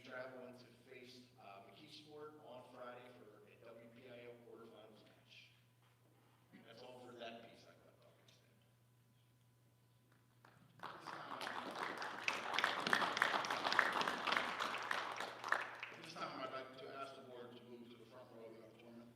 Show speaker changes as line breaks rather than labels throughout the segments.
traveling to face McKeesport on Friday for a WPIL quarterfinals match. That's all for that piece I got up. At this time, I'd like to ask the board to move to the front row of the auditorium.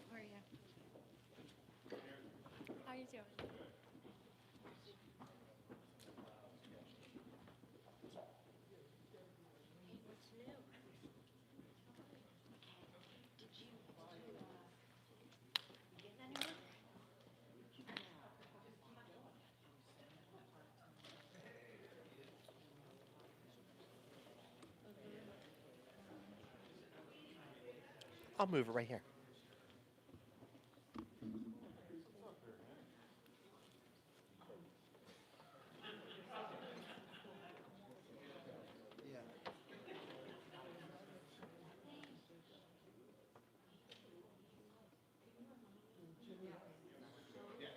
How are you? How are you doing?
What's new? Did you get anywhere?
I'll move it right here. Yeah.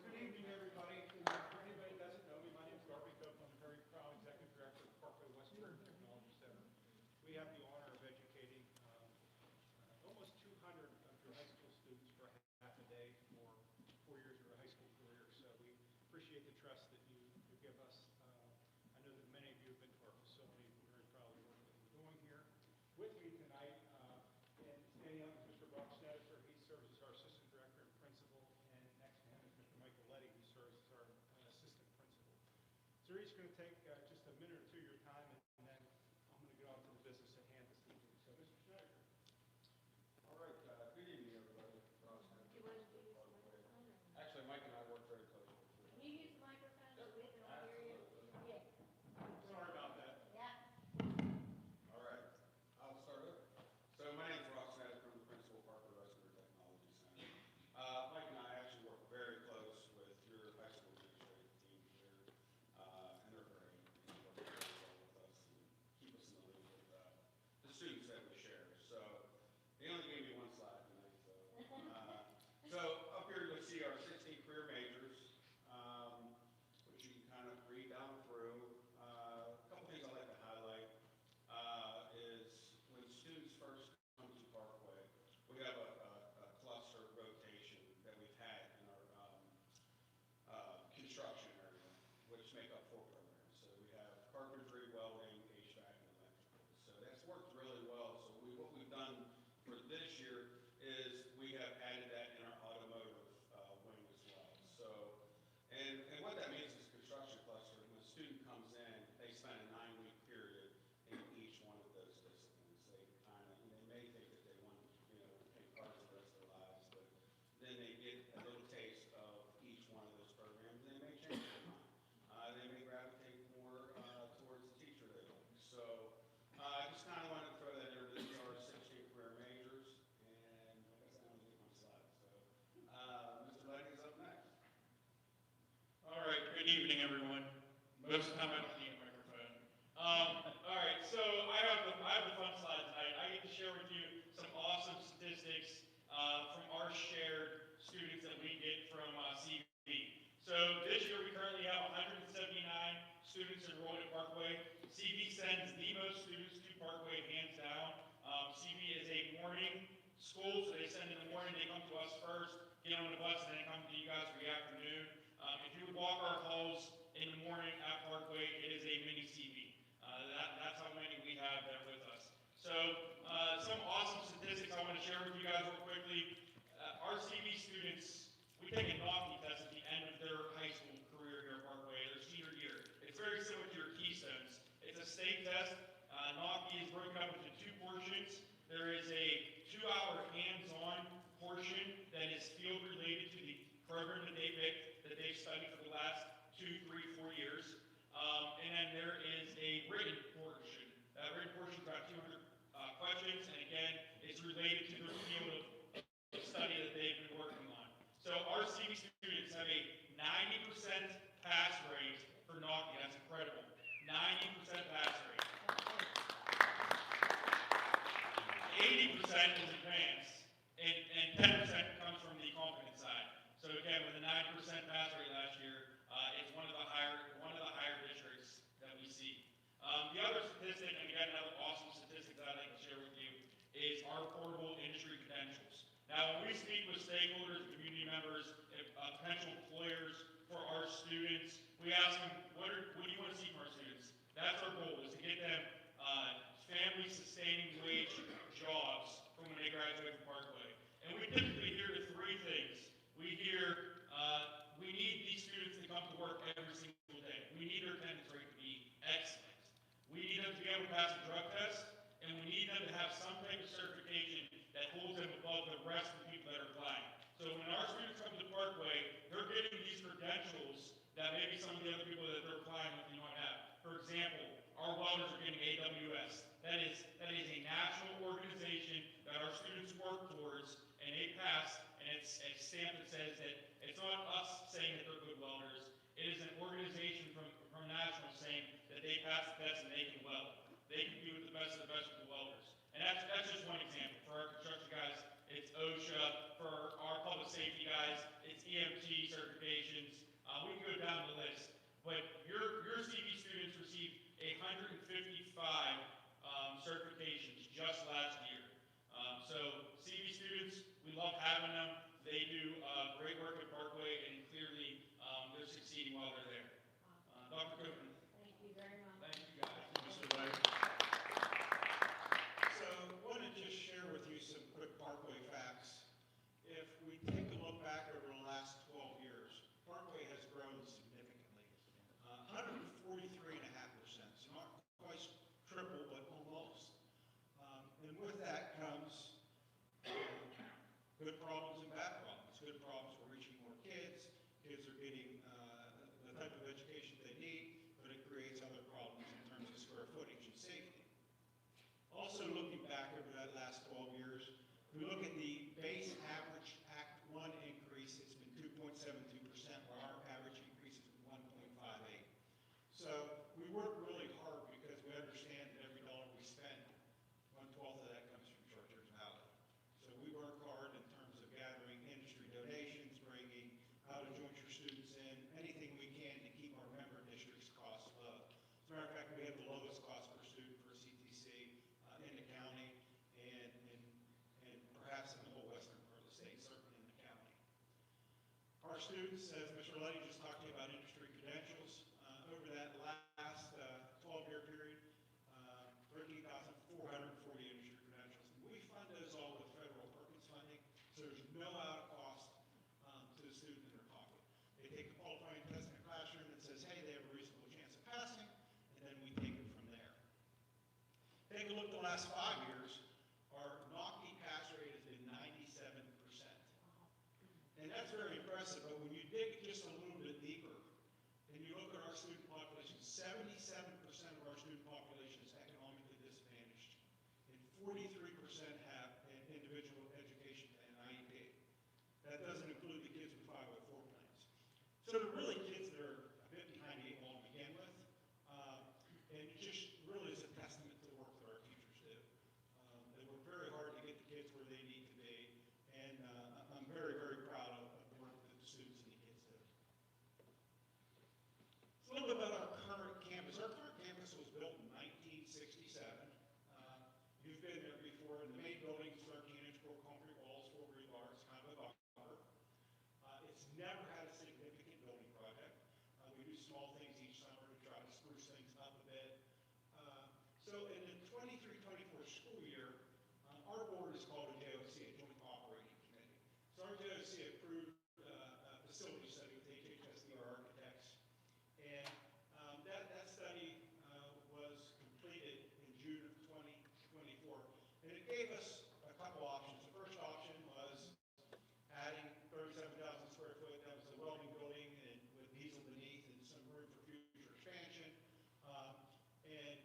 Good evening, everybody. For anybody who doesn't know me, my name is Darby Cope. I'm very proud Executive Director of Parkway Western Technology Center. We have the honor of educating almost 200 of your high school students for half a day for 4 years of your high school career. So we appreciate the trust that you give us. I know that many of you have been to our facility. We're very proud of the work that we're doing here. With me tonight, and standing up is Mr. Brock Snedeker. He serves as our Assistant Director and Principal. And next to him is Mr. Michael Letty, who serves as our Assistant Principal. So we're each going to take just a minute or two of your time, and then I'm going to get on to the business at hand this evening. So, Mr. Snedeker.
All right, good evening, everybody. Actually, Mike and I work very closely.
Can you use the microphone so we can all hear you? Yeah.
Sorry about that.
Yeah.
All right, I'll start over. So my name is Ross Snedeker. I'm the principal of Parkway Western Technology Center. Mike and I actually work very close with your high school administrative team here, and they're great. They work very well with us and keep us in the loop with the students that we share. So they only gave me one slide tonight. So up here you'll see our 16 career majors, which you can kind of read down through. A couple things I'd like to highlight is when students first come to Parkway, we have a cluster rotation that we've had in our construction area, which make up 4 programs. So we have carpentry, welding, HVAC, and electrical. So that's worked really well. So what we've done for this year is we have added that in our automotive wing as well. So, and what that means is construction cluster, when a student comes in, they spend a 9-week period in each one of those disciplines. They kind of, they may think that they want to, take part of the rest of their lives, but then they get a little taste of each one of those programs, and they may change their mind. They may gravitate more towards the teacher they like. So, I just kind of wanted to throw that in. These are 16 career majors, and I guess I only get one slide. So, Mr. Letty is up next.
All right, good evening, everyone. Most of the time I don't need a microphone. All right, so I have the fun slide tonight. I get to share with you some awesome statistics from our shared students that we get from CV. So this year we currently have 179 students enrolled at Parkway. CV sends the most students to Parkway, hands down. CV is a morning school, so they send in the morning, they come to us first, get on the bus, and then come to you guys for the afternoon. If you would walk our halls in the morning at Parkway, it is a mini CV. That's how many we have there with us. So some awesome statistics I want to share with you guys real quickly. Our CV students, we take a NOCI test at the end of their high school career here at Parkway, their senior year. It's very similar to your Keystones. It's a state test. NOCI is broken up into 2 portions. There is a 2-hour hands-on portion that is field related to the program that they've picked, that they've studied for the last 2, 3, 4 years. And then there is a written portion. That written portion is about 200 questions, and again, it's related to their field of study that they've been working on. So our is advanced, and 10% comes from the confidence side. So again, with a 90% pass rate last year, it's one of the higher districts that we see. The other statistic, and again, another awesome statistic that I'd like to share with you, is our portable industry credentials. Now, when we speak with stakeholders, community members, potential employers for our students, we ask them, what do you want to see from our students? That's our goal, is to get them family-sustaining wage jobs from when they graduate from Parkway. And we typically hear the three things. We hear, we need these students to come to work every single day. We need their attendance rate to be excellent. We need them to be able to pass a drug test, and we need them to have some type of certification that holds them above the rest of the people that are applying. So when our students come to Parkway, they're getting these credentials that maybe some of the other people that they're applying with do not have. For example, our welders are getting AWS. That is a national organization that our students work towards, and they pass, and it's a stamp that says that it's not us saying that they're good welders. It is an organization from national saying that they pass the test and they can weld. They can be with the best of the welders. And that's just one example. For our construction guys, it's OSHA. For our public safety guys, it's EMT certifications. We can go down the list. But your CV students received 155 certifications just last year. So CV students, we love having them. They do great work at Parkway, and clearly they're succeeding while they're there. Dr. Copeland.
Thank you very much.
Thank you, guys. Mr. Wright. So, I want to just share with you some quick Parkway facts. If we take a look back over the last 12 years, Parkway has grown significantly. 143.5%, so not quite triple, but almost. And with that comes good problems and bad problems. Good problems, we're reaching more kids. Kids are getting the type of education they need, but it creates other problems in terms of square footage and safety. Also, looking back over that last 12 years, we look at the base average Act 1 increase, it's been 2.72%, while our average increase has been 1.58. So we work really hard because we understand that every dollar we spend, 1/12 of that comes from Chartiers Valley. So we work hard in terms of gathering industry donations, bringing out-of-jointure students in, anything we can to keep our member districts' costs low. As a matter of fact, we have the lowest cost per student for CTC in the county, and perhaps in the whole western part of the state, certainly in the county. Our students, as Mr. Letty just talked to you about industry credentials, over that last 12-year period, 13,440 industry credentials. And we fund those all with federal Perkins funding, so there's no out-of-cost to the student in their pocket. They take a qualifying test in a classroom that says, hey, they have a reasonable chance of passing, and then we take it from there. Take a look at the last 5 years. Our NOCI pass rate has been 97%. And that's very impressive, but when you dig just a little bit deeper, and you look at our student population, 77% of our student population is economically disadvantaged, and 43% have an individual education and IEP. That doesn't include the kids with 504 plans. So they're really kids that are a bit behind the 8 ball to begin with, and it just really is a testament to the work that our teachers do. They work very hard to get the kids where they need to be, and I'm very, very proud of the work that the students and the kids do. A little bit about our current campus. Our current campus was built in 1967. You've been there before. The main building is 13-inch core concrete walls, 4 rebar. It's kind of a bunker. It's never had a significant building project. We do small things each summer to try to spruce things up a bit. So in the 23-24 school year, our board is called a JOC, a Joint Operating Committee. So our JOC approved a facility study with HHSDR architects. And that study was completed in June of 2024. And it gave us a couple options. The first option was adding 37,000 square foot. That was a welding building and with diesel beneath and some room for future expansion. And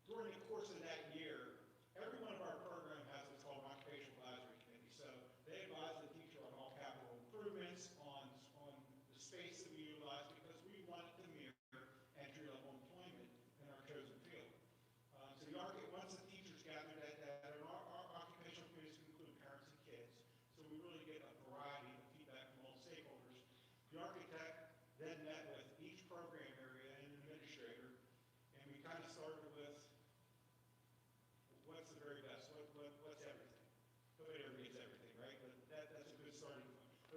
during the course of that year, every one of our program has what's called an occupational advisory committee. So they advise the teacher on all capital improvements, on the space that we utilize, because we want it to mirror entry-level employment in our chosen field. So once the teachers gathered at our occupational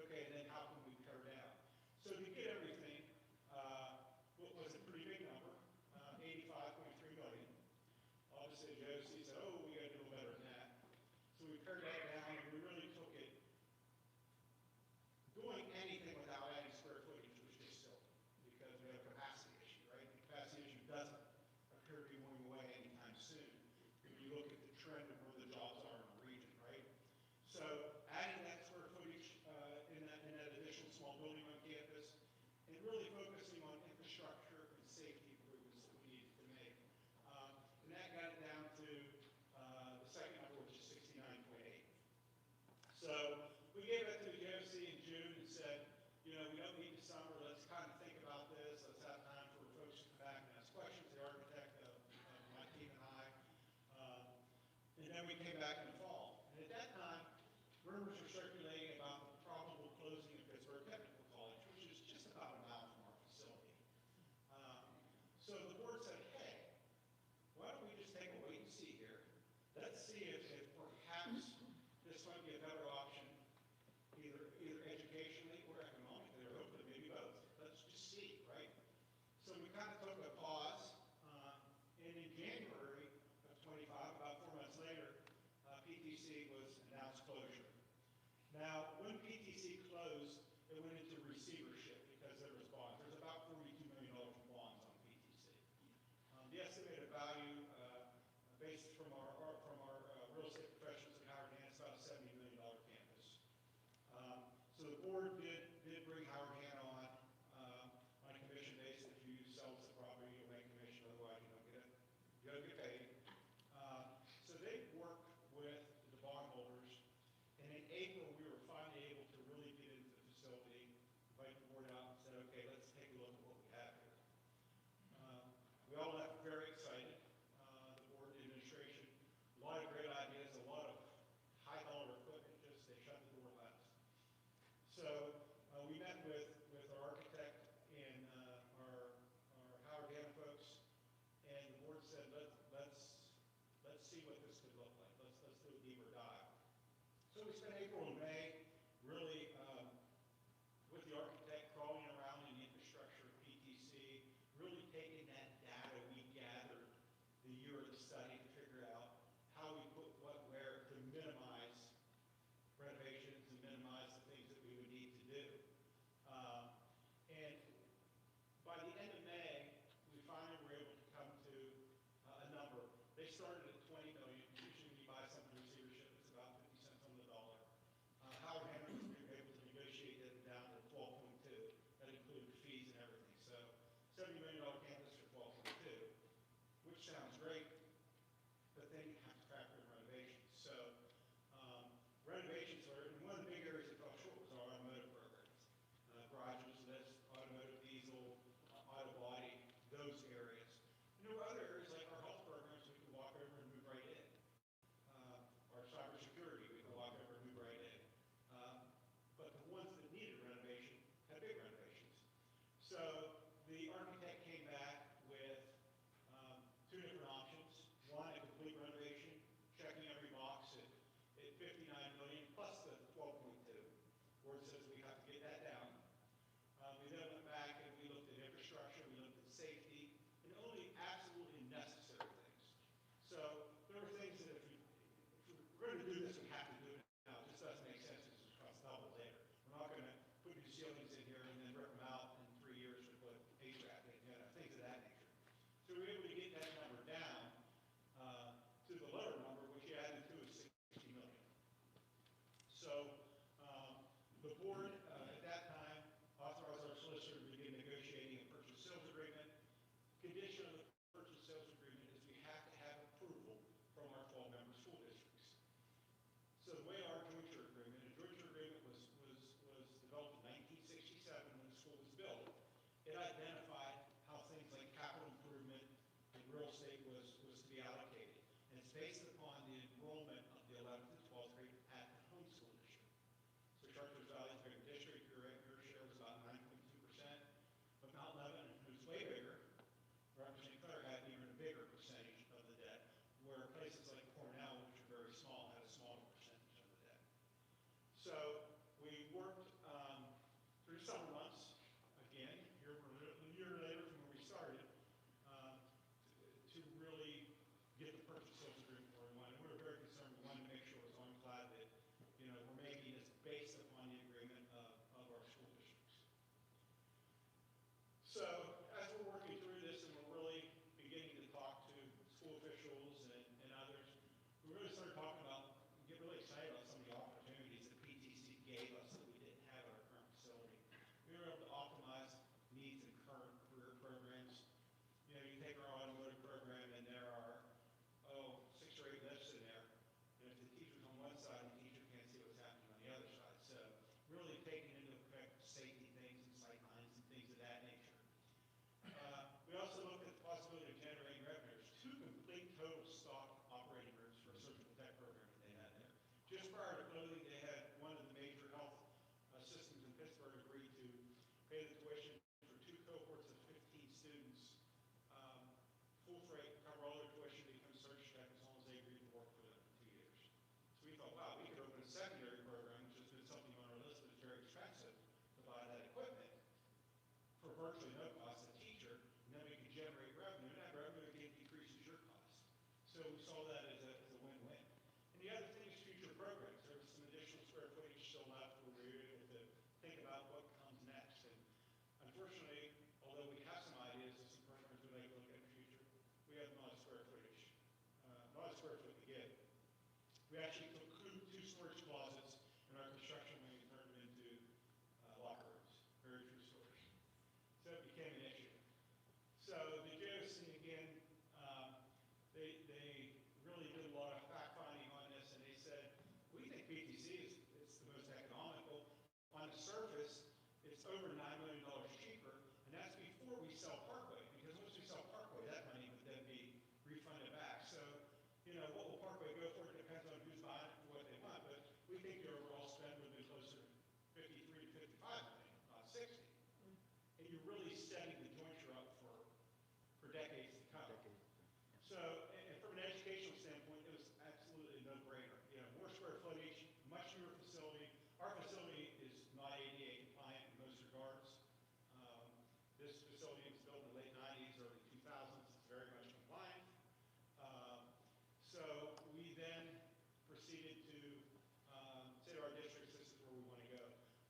okay, and then how can we pare down? So to get everything, what was a pretty big number, 85.3 million. Obviously, Josie said, oh, we gotta do a little better than that. So we pared that down, and we really took it. Doing anything without adding square footage was just silly, because we have a capacity issue, right? The capacity issue doesn't appear to be moving away anytime soon, if you look at the trend of where the jobs are in the region, right? So adding that square footage in that additional small building on campus, and really focusing on infrastructure and safety improvements that we needed to make. And that got it down to the second number, which is 69.8. So we gave that to the GOC in June and said, you know, we don't need the summer, let's kind of think about this, let's have time for folks to come back and ask questions, the architect, my team and I. And then we came back in the fall. And at that time, rumors were circulating about the probable closing of Pittsburgh Technical College, which is just about a mile from our facility. So the board said, hey, why don't we just take a wait and see here? Let's see if perhaps this might be a better option, either educationally or economically, or hopefully maybe both. Let's just see, right? So we kind of took a pause, and in January of 25, about 4 months later, PTC was announced closure. Now, when PTC closed, it went into receivership because there was bonds. There's about $42 million in bonds on PTC. The estimated value, based from our real estate professionals at Howard Hand, is about a $70 million campus. So the board did bring Howard Hand on a commission basis. If you sell us the property, you'll make commission. Otherwise, you don't get paid. So they worked with the bondholders, and in April we were finally able to really get into the facility, invite the board out, and said, okay, let's take a look at what we have here. We all left very excited. The board, the administration, a lot of great ideas, a lot of high dollar equipment. Just they shut the door last. So we met with our architect and our Howard Hand folks, and the board said, let's see what this could look like. Let's do a deeper dive. So we spent April and May really with the architect crawling around in the infrastructure of PTC, really taking that data we gathered the year of the study to figure out how we put what where to minimize renovations and minimize the things that we would need to do. And by the end of May, we finally were able to come to a number. They started at 20 million. Usually when you buy something in receivership, it's about 50 cents on the dollar. Howard Henry was able to negotiate it down to 12.2. That included fees and everything. So $70 million campus for 12.2, which sounds great, but then you have to factor in renovations. So renovations are, and one of the big areas that fell short was our automotive programs. Garages, lifts, automotive diesel, auto body, those areas. And there were other areas like our health programs we could walk over and move right in. Our cybersecurity, we could walk over and move right in. But the ones that needed renovation had big renovations. So the architect came back with two different options. One, a complete renovation, checking every box at 59 million plus the 12.2, where it says we have to get that down. We then went back and we looked at infrastructure, we looked at safety, and only absolutely necessary things. So there were things that if we're going to do this, we have to do it now. It just doesn't make sense because it's cost double later. We're not going to put new ceilings in here and then rip them out in 3 years to put HVAC in, things of that nature. So we were able to get that number down to the lower number, which you added to is 60 million. So the board at that time authorized our solicitor to begin negotiating a purchase sales agreement. Condition of the purchase sales agreement is we have to have approval from our 12-member school districts. So the way our jointure agreement was developed in 1967 when the school was built. It identified how things like capital improvement and real estate was to be allocated. And it's based upon the enrollment of the 11th and 12th grade at the home school district. So Chartiers Valley is a bigger district, your share was about 9.2%. But Mount Lebanon, who's way bigger, Representative Clare had even a bigger percentage of the debt, where places like Cornell, which are very small, had a smaller percentage of the debt. So we worked Just prior to closing, they had one of the major health systems in Pittsburgh agreed to pay the tuition for 2 cohorts of 15 students. Full freight, cover all their tuition, become surge tech as long as they agreed to work for them for 2 years. So we thought, wow, we could open a secondary program, which has been something on our list, but it's very expensive to buy that equipment for virtually no cost to the teacher, and then we can generate revenue, and that revenue again decreases your cost. So we saw that as a win-win. And the other thing is future programs. There was some additional square footage still left where we were able to think about what comes next. And unfortunately, although we have some ideas of some programs we might look at in the future, we have not a square footage, not a square foot to give. We actually took 2 storage closets in our construction wing and turned them into locker rooms. Very true story. So it became an issue. So the JOC, again, they really did a lot of fact finding on this, and they said, we think PTC is the most economical. On the surface, it's over $9 million cheaper, and that's before we sell Parkway, because once we sell Parkway, that money would then be refunded back. So, what will Parkway go for? It depends on who's buying it for what they want, but we think the overall spend would be closer to 53 to 55 million, not 60. And you're really setting the jointure up for decades to come. So, and from an educational standpoint, it was absolutely a no-brainer. More square footage, much newer facility. Our facility is not ADA compliant in most regards. This facility was built in the late 90s, early 2000s. It's very much compliant. So we then proceeded to say to our districts, this is where we want to go.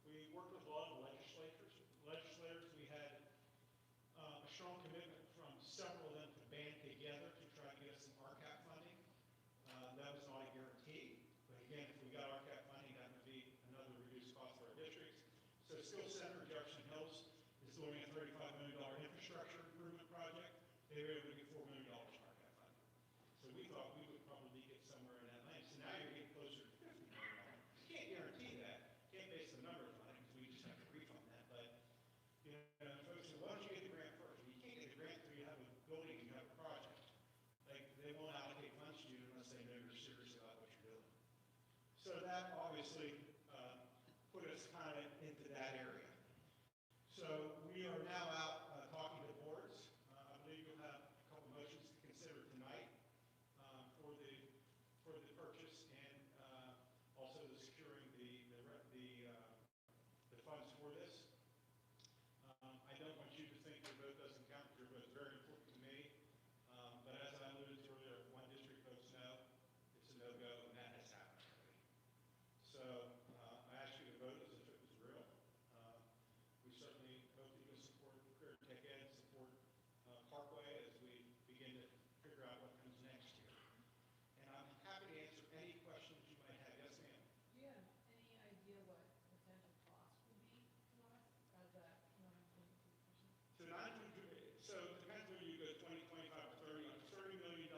We worked with a lot of legislators. We had a strong commitment from several of them to band together to try to get us some RCAP funding. That was not a guarantee, but again, if we got RCAP funding, that would be another reduced cost for our districts. So Skill Center Jefferson Hills is doing a $35 million infrastructure improvement project. They were able to get $4 million in RCAP funding. So we thought we would probably get somewhere in that lane. So now you're getting closer to $50 million. You can't guarantee that. Can't base the numbers on it because we just have to refund that. But folks say, why don't you get the grant first? Well, you can't get the grant until you have a building and you have a project. Like, they won't allocate funds to you unless they know you're serious about what you're doing. So that obviously put us kind of into that area. So we are now out talking to boards. I believe you'll have a couple motions to consider tonight for the purchase and also the securing the funds for this. I don't want you to think your vote doesn't count, because your vote is very important to me. But as I alluded to earlier, if one district votes no, it's a no-go, and that has happened already. So I ask you to vote as if it was real. We certainly hope that you'll support Career Tech Ed, support Parkway as we begin to figure out what comes next here. And I'm happy to answer any questions you might have. Yes, ma'am.
Do you have any idea what potential cost would be to us as that 9.2%?
So it depends whether you go 20, 25, or 30. On a $30 million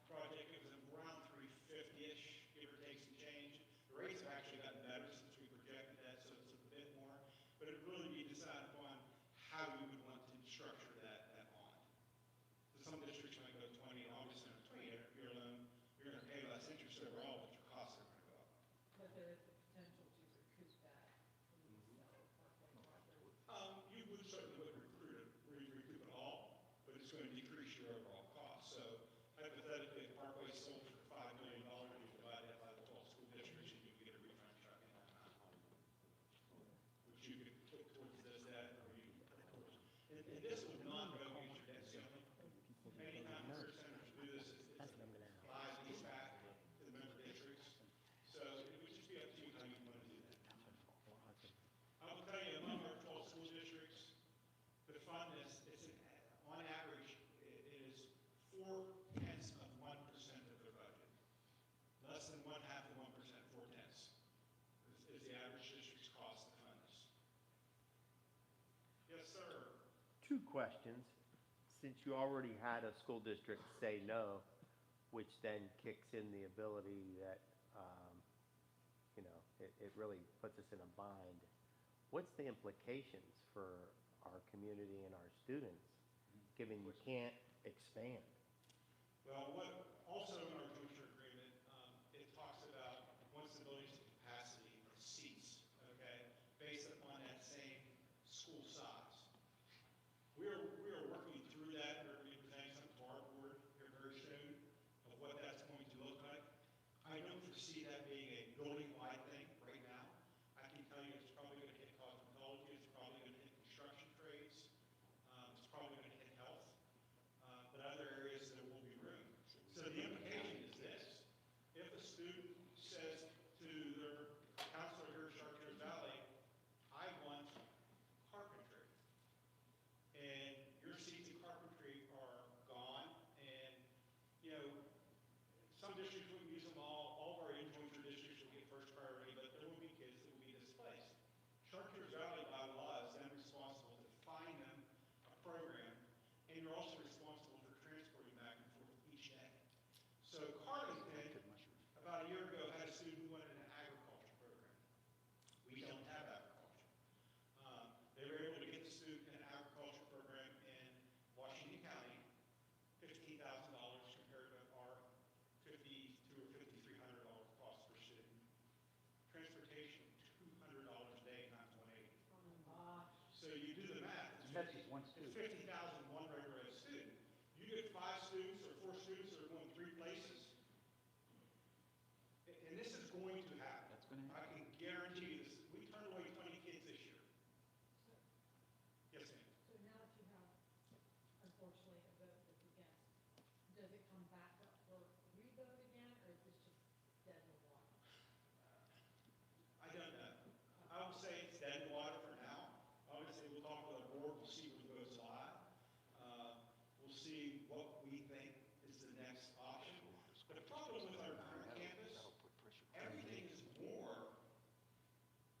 project, it was around 350-ish, give or take some change. The rates have actually gotten better since we projected that, so it's a bit more. But it would really be decided upon how you would want to structure that bond. So some districts might go 20, obviously on a 20-year loan, you're going to pay less interest overall, but your costs are going to go up.
But there is the potential to recoup that when we sell Parkway property.
You would certainly recoup it all, but it's going to decrease your overall cost. So hypothetically, if Parkway sold for $5 million, you divide that by the 12 school districts, and you can get a refund check in that amount. Which you could put towards this debt, or you could put towards. And this would not go against your debt ceiling. Many times career centers do this, it's buy these back to the member districts. So it would just be up to you how you want to do that. I will tell you, among our 12 school districts, the fund is, on average, it is 0.4% of their budget. Less than 0.5% of 1%, 0.4 is the average district's cost to fund this. Yes, sir.
2 questions. Since you already had a school district say no, which then kicks in the ability that, it really puts us in a bind. What's the implications for our community and our students, given you can't expand?
Well, what also in our joint venture agreement, it talks about once the responsibilities and capacity of seats, okay, based upon that same school size. We are working through that. We're going to be presenting something to our board here very soon of what that's going to look like. I don't foresee that being a building-wide thing right now. I can tell you it's probably going to hit cosmetology, it's probably going to hit construction trades, it's probably going to hit health, but other areas there will be room. So the implication is this: if a student says to their counselor here at Chartiers Valley, I want carpentry, and your seats in carpentry are gone, and, you know, some districts wouldn't use them all of our influencer districts will get first priority, but there will be kids that will be displaced. Chartiers Valley by law is then responsible to find them a program, and you're also responsible for transporting back and forth each day. So Carlington, about a year ago, had a student who wanted an agriculture program. We don't have agriculture. They were able to get the student an agriculture program in Washington County, $15,000 compared to our $5,200 or $5,300 cost per student. Transportation, $200 a day times 180. So you do the math.
That's just one
It's
student.
50,000 one regular student. You get 5 students or 4 students that are going 3 places. And this is going to happen.
That's gonna
I can guarantee you this. We turned away 20 kids this year. Yes, ma'am.
So now that you have, unfortunately, a vote that's against, does it come back up for revote again, or is this just dead in the water?
I don't know. I would say it's dead in the water for now. Obviously, we'll talk with our board, we'll see what goes live. We'll see what we think is the next option. The problem with our current campus, everything is more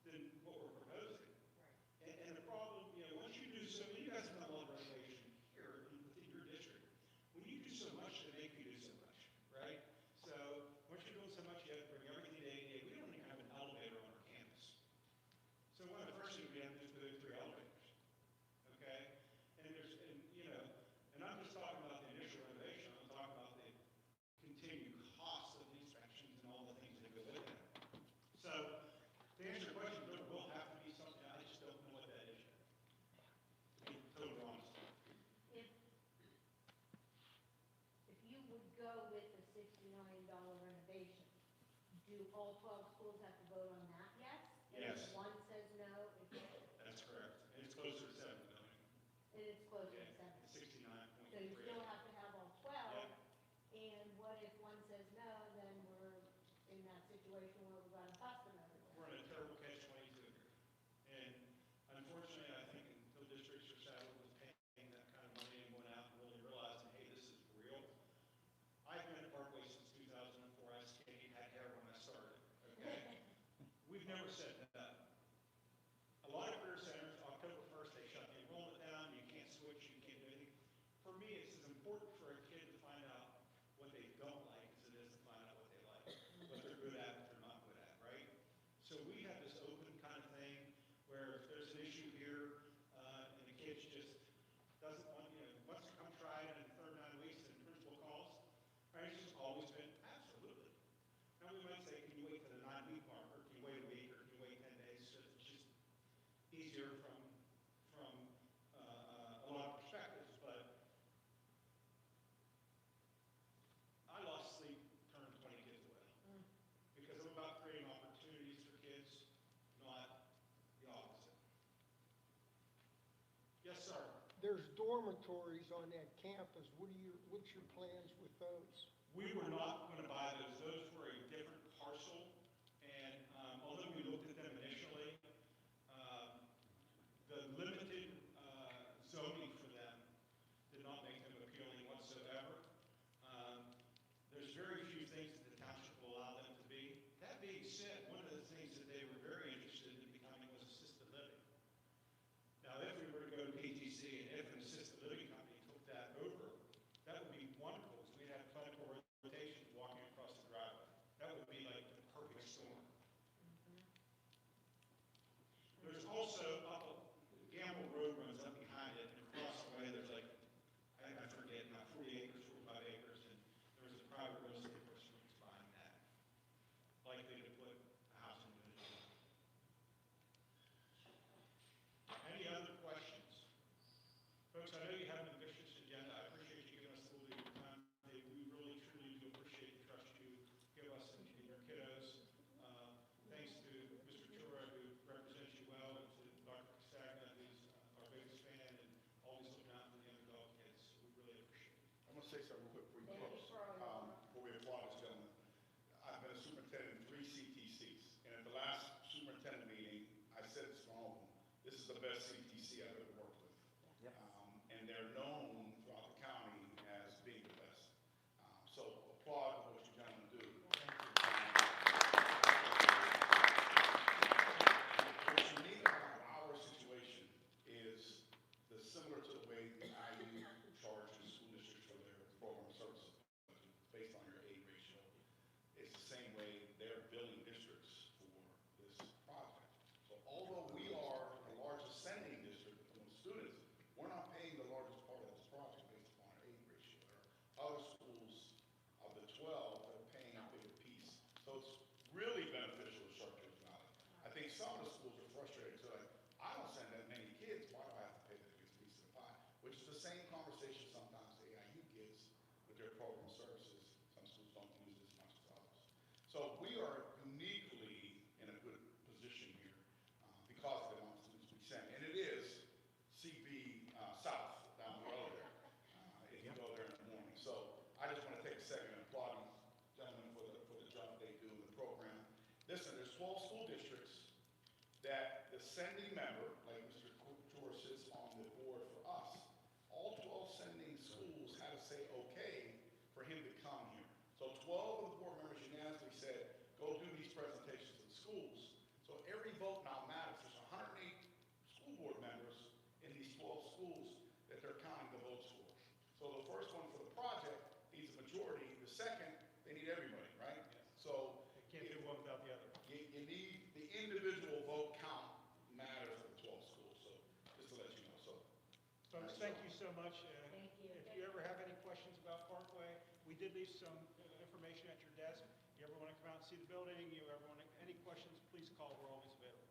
than what we're proposing. And the problem, you know, once you do so, you guys have done a lot of renovation here within your district. When you do so much, they make you do so much, right? So once you're doing so much, you have to bring everything to ADA. We don't even have an elevator on our campus. So one of the first things we have to do is put in 3 elevators, okay? And you know, and I'm just talking about the initial renovation. I'm talking about the continued cost of the inspections and all the things that go with it. So to answer your question, there will have to be something. I just don't know what that is yet. To be totally honest.
If you would go with the $60 million renovation, do all 12 schools have to vote on that yet? And
Yes.
if one says no,
That's correct. And it's closer to 7 million.
it's closer to
Okay.
7.
It's 69.3.
So you still have to have all 12,
Yeah.
and what if one says no, then we're in that situation where we're gonna bust them everywhere.
We're in a terrible catch-22 here. And unfortunately, I think until districts are saddled with paying that kind of money and going out and really realizing, hey, this is real. I've been at Parkway since 2004. I skated, had hair when I started, okay? We've never said no. A lot of career centers, October 1st, they shut the enrollment down, you can't switch, you can't do anything. For me, it's as important for a kid to find out what they don't like as it is to find out what they like, what they're good at, what they're not good at, right? So we have this open kind of thing where if there's an issue here, and the kid just doesn't want, you know, wants to come try it in 9 weeks and the principal calls, our answer's always been absolutely. Now we might say, can you wait for the 9-week mark, or can you wait a week, or can you wait 10 days? So it's just easier from a lot of perspectives, but I lost sleep turning 20 kids away. Because I'm about creating opportunities for kids, not the opposite. Yes, sir.
There's dormitories on that campus. What's your plans with those?
We were not going to buy those. Those were a different parcel, and although we looked at them initially, the limited zoning for them did not make them appealing whatsoever. There's very few things that the township will allow them to be. That being said, one of the things that they were very interested in becoming was assisted living. Now, if we were to go to PTC and if an assisted living company took that over, that would be wonderful, because we'd have clinical rotations walking across the driveway. That would be like the perfect storm.
to say something real quick before you close. Before we applaud this gentleman. I've been a superintendent in 3 CTCs, and at the last superintendent meeting, I said this to all of them, this is the best CTC I've ever worked with. And they're known throughout the county as being the best. So applaud what you gentlemen do. What's unique about our situation is similar to the way the IU charges school districts for their program services budget based on your aid ratio. It's the same way they're billing districts for this project. So although we are the largest sending district with students, we're not paying the largest part of this project based upon our aid ratio. There are other schools of the 12 that are paying a bigger piece. So it's really beneficial to Chartiers Valley. I think some of the schools are frustrated, so like, I don't send that many kids, why do I have to pay the biggest piece of the pie? Which is the same conversation sometimes the AIU gets with their program services. Some schools don't use it as much as others. So we are uniquely in a good position here because of the amount of students we send. And it is CB South down the road there, if you go there in the morning. So I just want to take a second and applaud these gentlemen for the job they do in the program. Listen, there's 12 school districts that the sending member, like Mr. George sits on the board for us, all 12 sending schools had to say okay for him to come here. So 12 of the board members unanimously said, go do these presentations to the schools. So every vote now matters. There's 108 school board members in these 12 schools that they're counting the votes for. So the first one for the project needs a majority. The second, they need everybody, right? So
Can't do one without the other.
you need the individual vote count matters for the 12 schools. So just to let you know. So
Folks, thank you so much.
Thank you.
If you ever have any questions about Parkway, we did leave some information at your desk. You ever want to come out and see the building, you ever want any questions, please call. We're always available.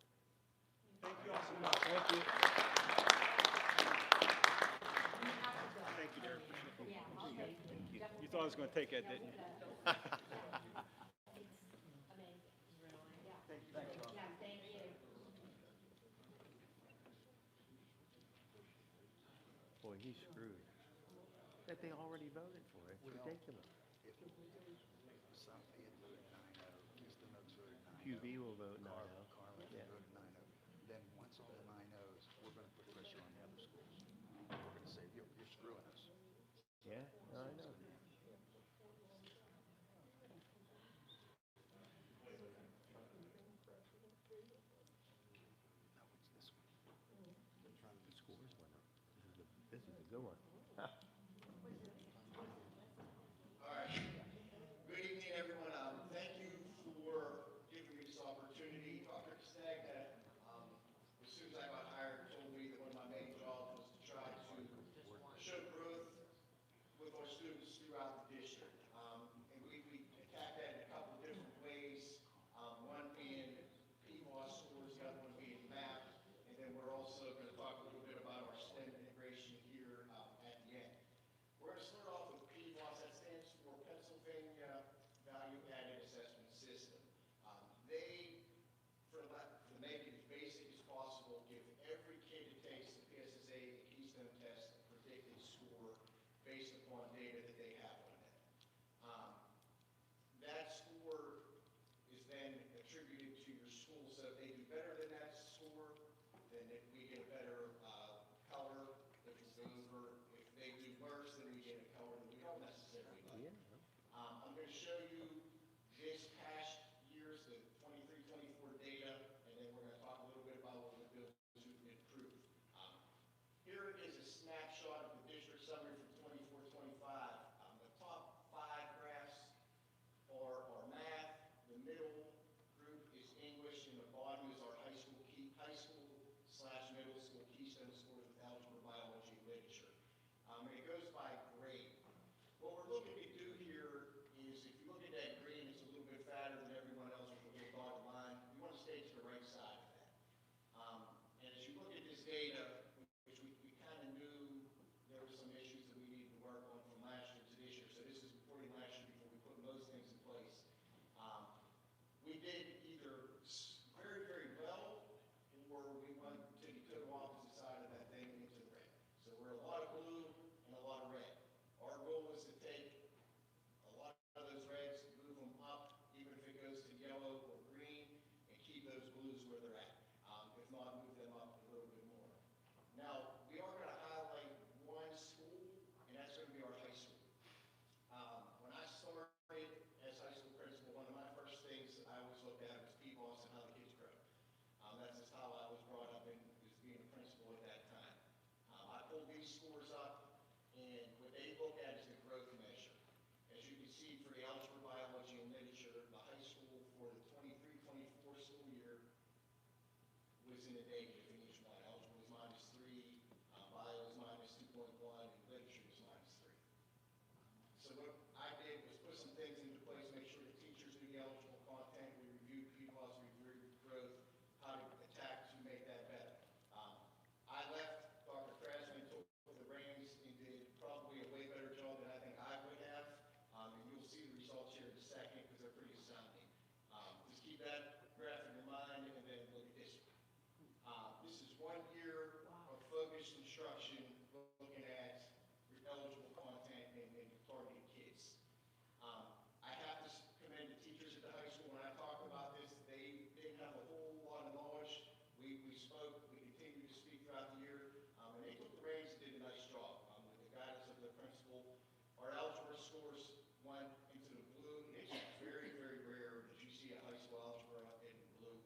Thank you all so much.
Thank you.
Thank you, Derek.
Yeah, I'll take it.
You thought I was going to take that, didn't you?
It's amazing, really, yeah. Yeah, thank you.
Boy, he's screwed. That they already voted for. It's ridiculous.
Southfield voted 9-0, Houston Oaks voted 9-0.
QB will vote 9-0.
Carlin
Yeah.
voted 9-0. Then once all the 9-0s, we're going to put pressure on the other schools. We're going to say, you're screwing us.
Yeah, no, I know.
No, it's this one.
The scores went up. This is a good one.
All right. Good evening, everyone. Thank you for giving me this opportunity. Dr. Stagg, as soon as I got hired, told me that one of my main jobs was to try to show growth with our students throughout the district. And we attack that in a couple of different ways. One being PWAS scores, the other one being math. And then we're also going to talk a little bit about our STEM integration here at the end. We're going to start off with PWAS. That stands for Pennsylvania Value Added Assessment System. They, to make it as basic as possible, give every kid that takes the PSSA and Keystone test a predicted score based upon data that they have on it. That score is then attributed to your school. So if they do better than that score, then we get a better color. If it's over, if they do worse, then we get a color that we don't necessarily like.
Yeah.
I'm going to show you this past year's, the 23-24 data, and then we're going to talk a little bit about what we're doing to improve. Here is a snapshot of the district summary for 24-25. The top 5 graphs are math, the middle group is English, and the bottom is our high school / middle school keystone scores with algebra, biology, and literature. And it goes by grade. What we're looking to do here is, if you look at that green, it's a little bit fatter than these scores up, and what they look at is the growth measure. As you can see, for the algebra, biology, and literature, the high school for the 23-24 school year was in the negative in each one. Algebra was -3, bio was -2.1, and literature was -3. So what I did was put some things into place, make sure the teachers knew the eligible content. We reviewed PFAS, we reviewed growth, how to attack to make that better. I left, Dr. Krasman took the reins and did probably a way better job than I think I would have. And you'll see the results here in a second because they're pretty astounding. Just keep that graph in your mind and then look at this one. This is 1 year of focused instruction looking at eligible content and targeted kids. I have to commend the teachers at the high school. When I talk about this, they didn't have a whole lot of knowledge. We spoke, we continued to speak throughout the year, and they took the reins and did a nice job with the guidance of the principal. Our algebra scores went into the blue. It's very, very rare that you see a high school algebra in blue.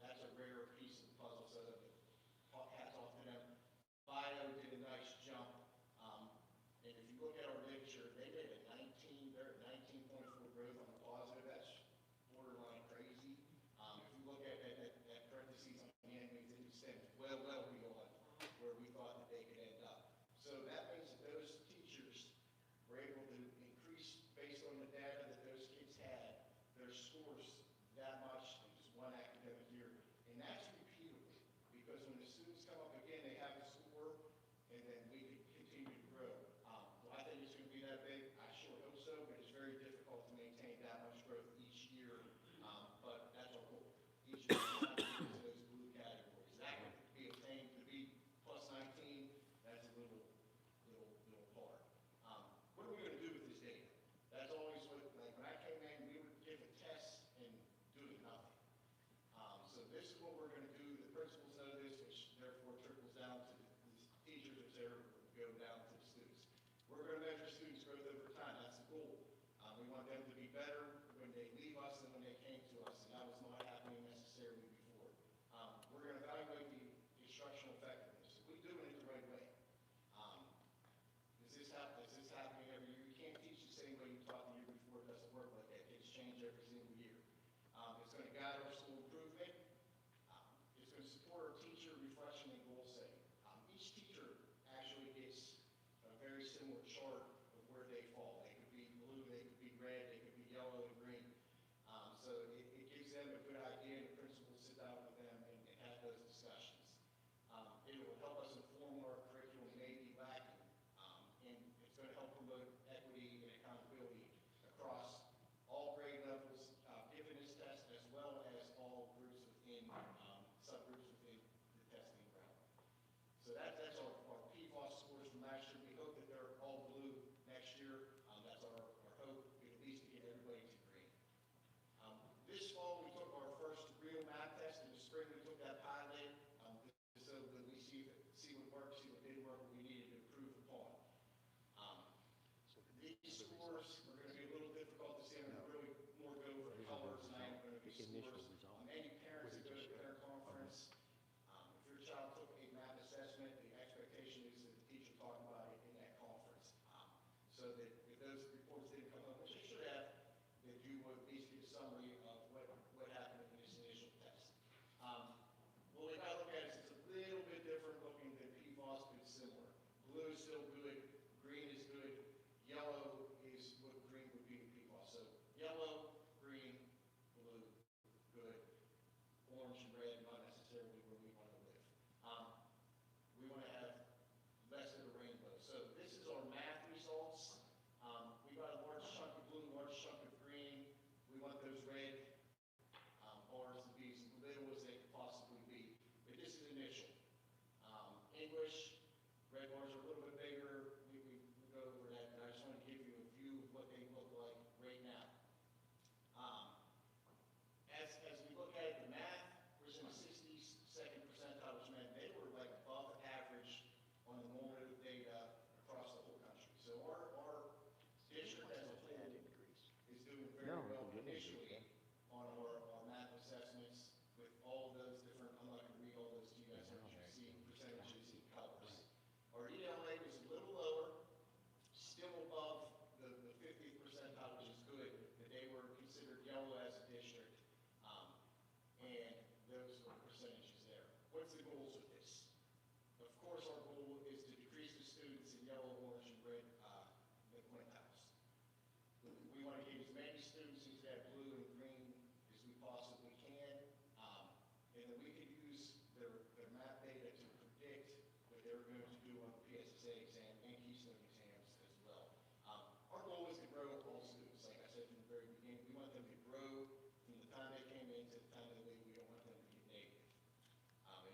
That's a rare piece of the puzzle, so hats off to them. Bio did a nice jump. And if you look at our literature, they did a 19, they're at 19.4 growth on the positive. That's borderline crazy. If you look at parentheses on the end, it extends well beyond where we thought that they could end up. So that means that those teachers were able to increase, based on the data that those kids had, their scores that much in just one academic year. And that's repeatable, because when the students come up again, they have a score, and then we can continue to grow. Do I think it's going to be that big? I sure hope so, but it's very difficult to maintain that much growth each year. But that's our goal. Each year, we have to get into those blue categories. That could be obtained to be plus 19. That's a little hard. What are we going to do with this data? That's always what, like when I came in, we would give a test and do nothing. So this is what we're going to do. The principals know this, which therefore trickles down to the teachers, which therefore go down to the students. We're going to measure students' growth over time. That's the goal. We want them to be better when they leave us than when they came to us, and that was not happening necessarily before. We're going to evaluate the instructional effectiveness. Are we doing it the right way? Is this happening every year? You can't teach the same way you taught the year before. It doesn't work like that. Kids change every single year. It's going to guide our school improvement. It's going to support our teacher reflection and goal setting. Each teacher actually gets a very similar chart of where they fall. They could be blue, they could be red, they could be yellow and green. So it gives them a good idea, and the principals sit down with them and have those discussions. It will help us inform our curriculum may be lacking, and it's going to help promote equity and accountability across all grade levels, given this test, as well as all groups within, subgroups within the testing realm. So that's our PFAS scores from last year. We hope that they're all blue next year. That's our hope, at least to get everybody to green. This fall, we took our first real math test. In the spring, we took that pilot, so that we see what worked, see what didn't work, what we needed to improve upon. These scores are going to be a little difficult to see. I'm going to really more go over colors, and I am going to be scores. Any parents that go to parent conference, if your child took a math assessment, the expectation is that the teacher talked about it in that conference. So that if those reports didn't come up, which they should have, that you would at least get a summary of what happened in this initial test. What we got to look at is it's a little bit different looking than PFAS, but it's similar. Blue is still good, green is good, yellow is what green would be in PFAS. So yellow, green, blue, good,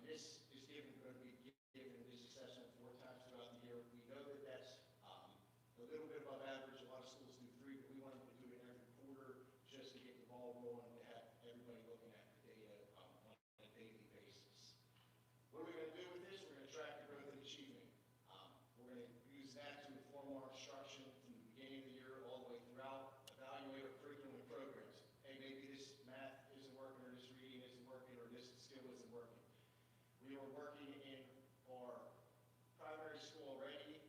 this is going to be given this assessment 4 times throughout the year. We know that that's a little bit above average. A lot of schools do 3, but we wanted to do it every quarter just to get the ball rolling, to have everybody looking at the data on a daily basis. What are we going to do with this? We're going to track the growth and achievement. We're going to use that to inform our instruction from the beginning of the year all the way throughout, evaluate our curriculum and programs. Hey, maybe this math isn't working, or this reading isn't working, or this skill isn't working. We are working in our primary school already.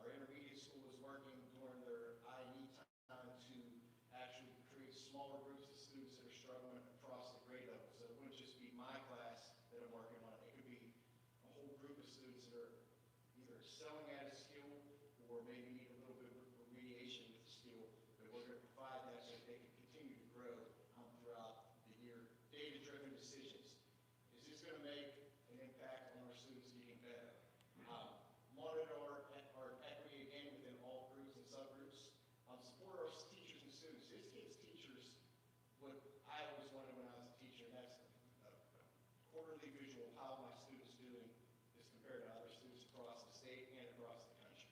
Our intermediate school is working during their IE time to actually create smaller groups of students that are struggling across the grade level. So it wouldn't just be my class that I'm working on. It could be a whole group of students that are either excelling at a skill or maybe need a little bit of remediation with the skill. But we're going to provide that so that they can continue to grow throughout the year. Data-driven decisions. Is this going to make an impact on our students getting better? Monitor our equity again within all groups and subgroups. Support our teachers and students. This gives teachers what I always wanted when I was a teacher, and that's a quarterly visual of how my students doing as compared to other students across the state and across the country.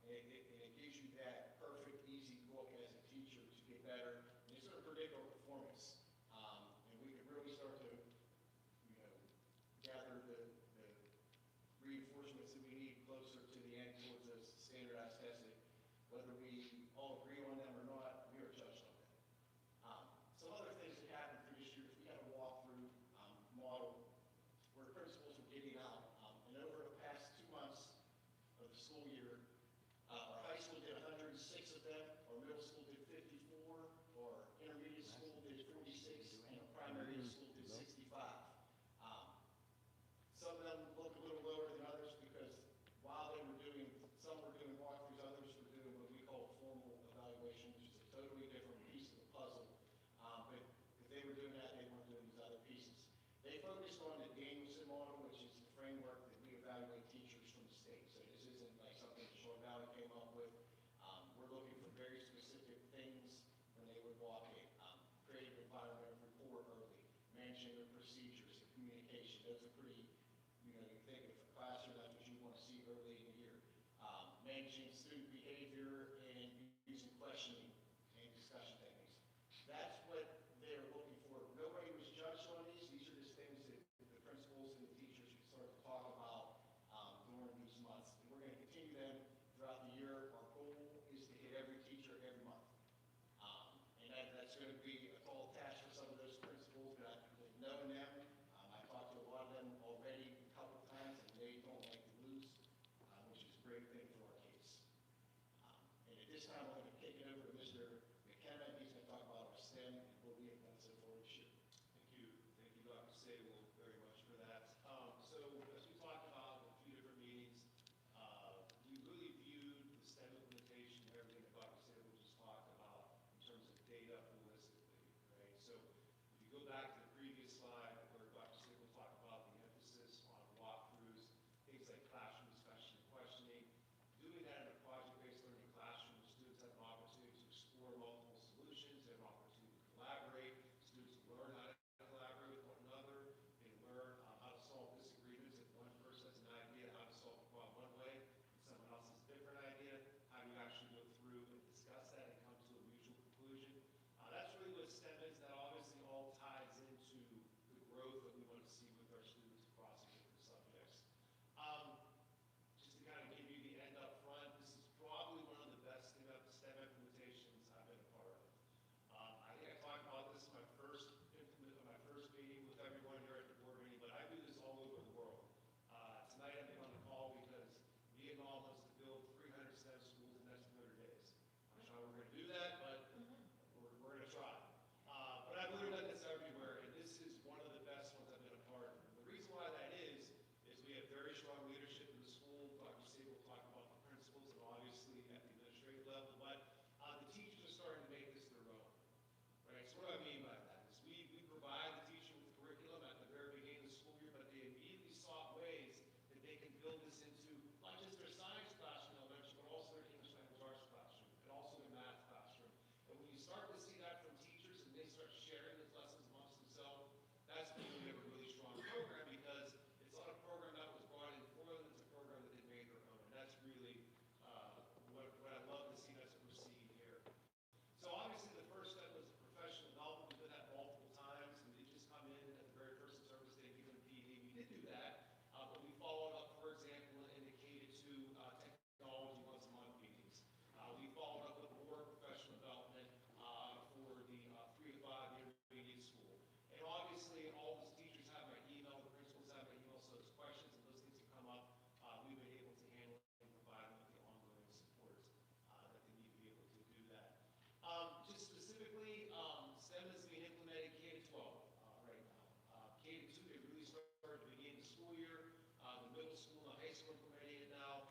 And it gives you that perfect, easy look as a teacher to get better, and it's going to predict our performance. And we can really start to, gather the reinforcements that we need closer to the end towards those standardized testing. Whether we all agree on them or not, we are judged on them. Some other things that happened for this year is we had a walkthrough model where principals were getting out. And over the past 2 months of the school year, our high school did 106 of them, our middle school did 54, our intermediate school did 46, and our primary school did 65. Some of them look a little lower than others because while they were doing, some were doing walkthroughs, others were doing what we call formal evaluation, which is a totally different piece of the puzzle. But if they were doing that, they weren't doing these other pieces. They focused on the Danielson model, which is the framework that we evaluate teachers from the state. So this isn't like something Shore Valley came up with. We're looking for very specific things when they would walk in. Creative environment report early, managing their procedures and communication. Those are pretty, you think of a classroom, that's what you want to see early in the year. Managing student behavior and using questioning and discussion techniques. That's what they're looking for. Nobody was judged on these. These are just things that the principals and the teachers could start to talk about during these months. And we're going to continue them throughout the year. Our goal is to hit every teacher every month. And that's going to be a tall task for some of those principals, but knowing them, I talked to a lot of them already a couple of times, and they don't like to lose, which is a great thing for our kids. And at this time, I'm going to kick it over to Mr. McKenna. He's going to talk about our STEM and what we have done so far this year.
Thank you, Dr. Sable, very much for that. So as we talked about in a few different meetings, we really viewed the STEM implementation and everything that Dr. Sable just talked about in terms of data holistically, right? So if you go back to the previous slide where Dr. Sable talked about the emphasis on walkthroughs, things like classroom discussion and questioning, doing that in a project-based learning classroom, students have an opportunity to explore multiple solutions, they have an opportunity to collaborate, students learn how to collaborate with one another, they learn how to solve disagreements. If one person has an idea how to solve a problem one way, and someone else has a different idea, how do you actually go through and discuss that and come to a mutual conclusion? That's really what STEM is. That obviously all ties into the growth that we want to see with our students across the different subjects. Just to kind of give you the end up front, this is probably one of the best STEM implementations I've been a part of. I think I talked about this in my first meeting with everyone here at the board meeting, but I do this all over the world. Tonight I've been on the call because Vietnam wants to build 300 STEM schools in the next 100 days. I'm not sure how we're going to do that, but we're going to try. But I've literally done this everywhere, and this is one of the best ones I've been a part of. The reason why that is we have very strong leadership in the school. Dr. Sable talked about the principals and obviously at the administrative level, but the teachers are starting to make this their own. Right? So what do I mean by that? Is we provide the teacher with curriculum at the very beginning of the school year, but they immediately sought ways that they can build this into not just their science classroom in elementary, but also their English language arts classroom, and also their math classroom. And when you start to see that from teachers and they start sharing those lessons amongst themselves, that's when we have a really strong program, do that, but we followed up, for example, and indicated to technology once a month meetings. We followed up with more professional development for the 3 to 5 intermediate school. And obviously, all the teachers have my email, the principals have my email, so those questions and those things that come up, we've been able to handle and provide them with the ongoing supports that they need to be able to do that. Just specifically, STEM is being implemented K to 12 right now. K to 2, they really started to begin the school year. The middle school and the high school are implementing it now.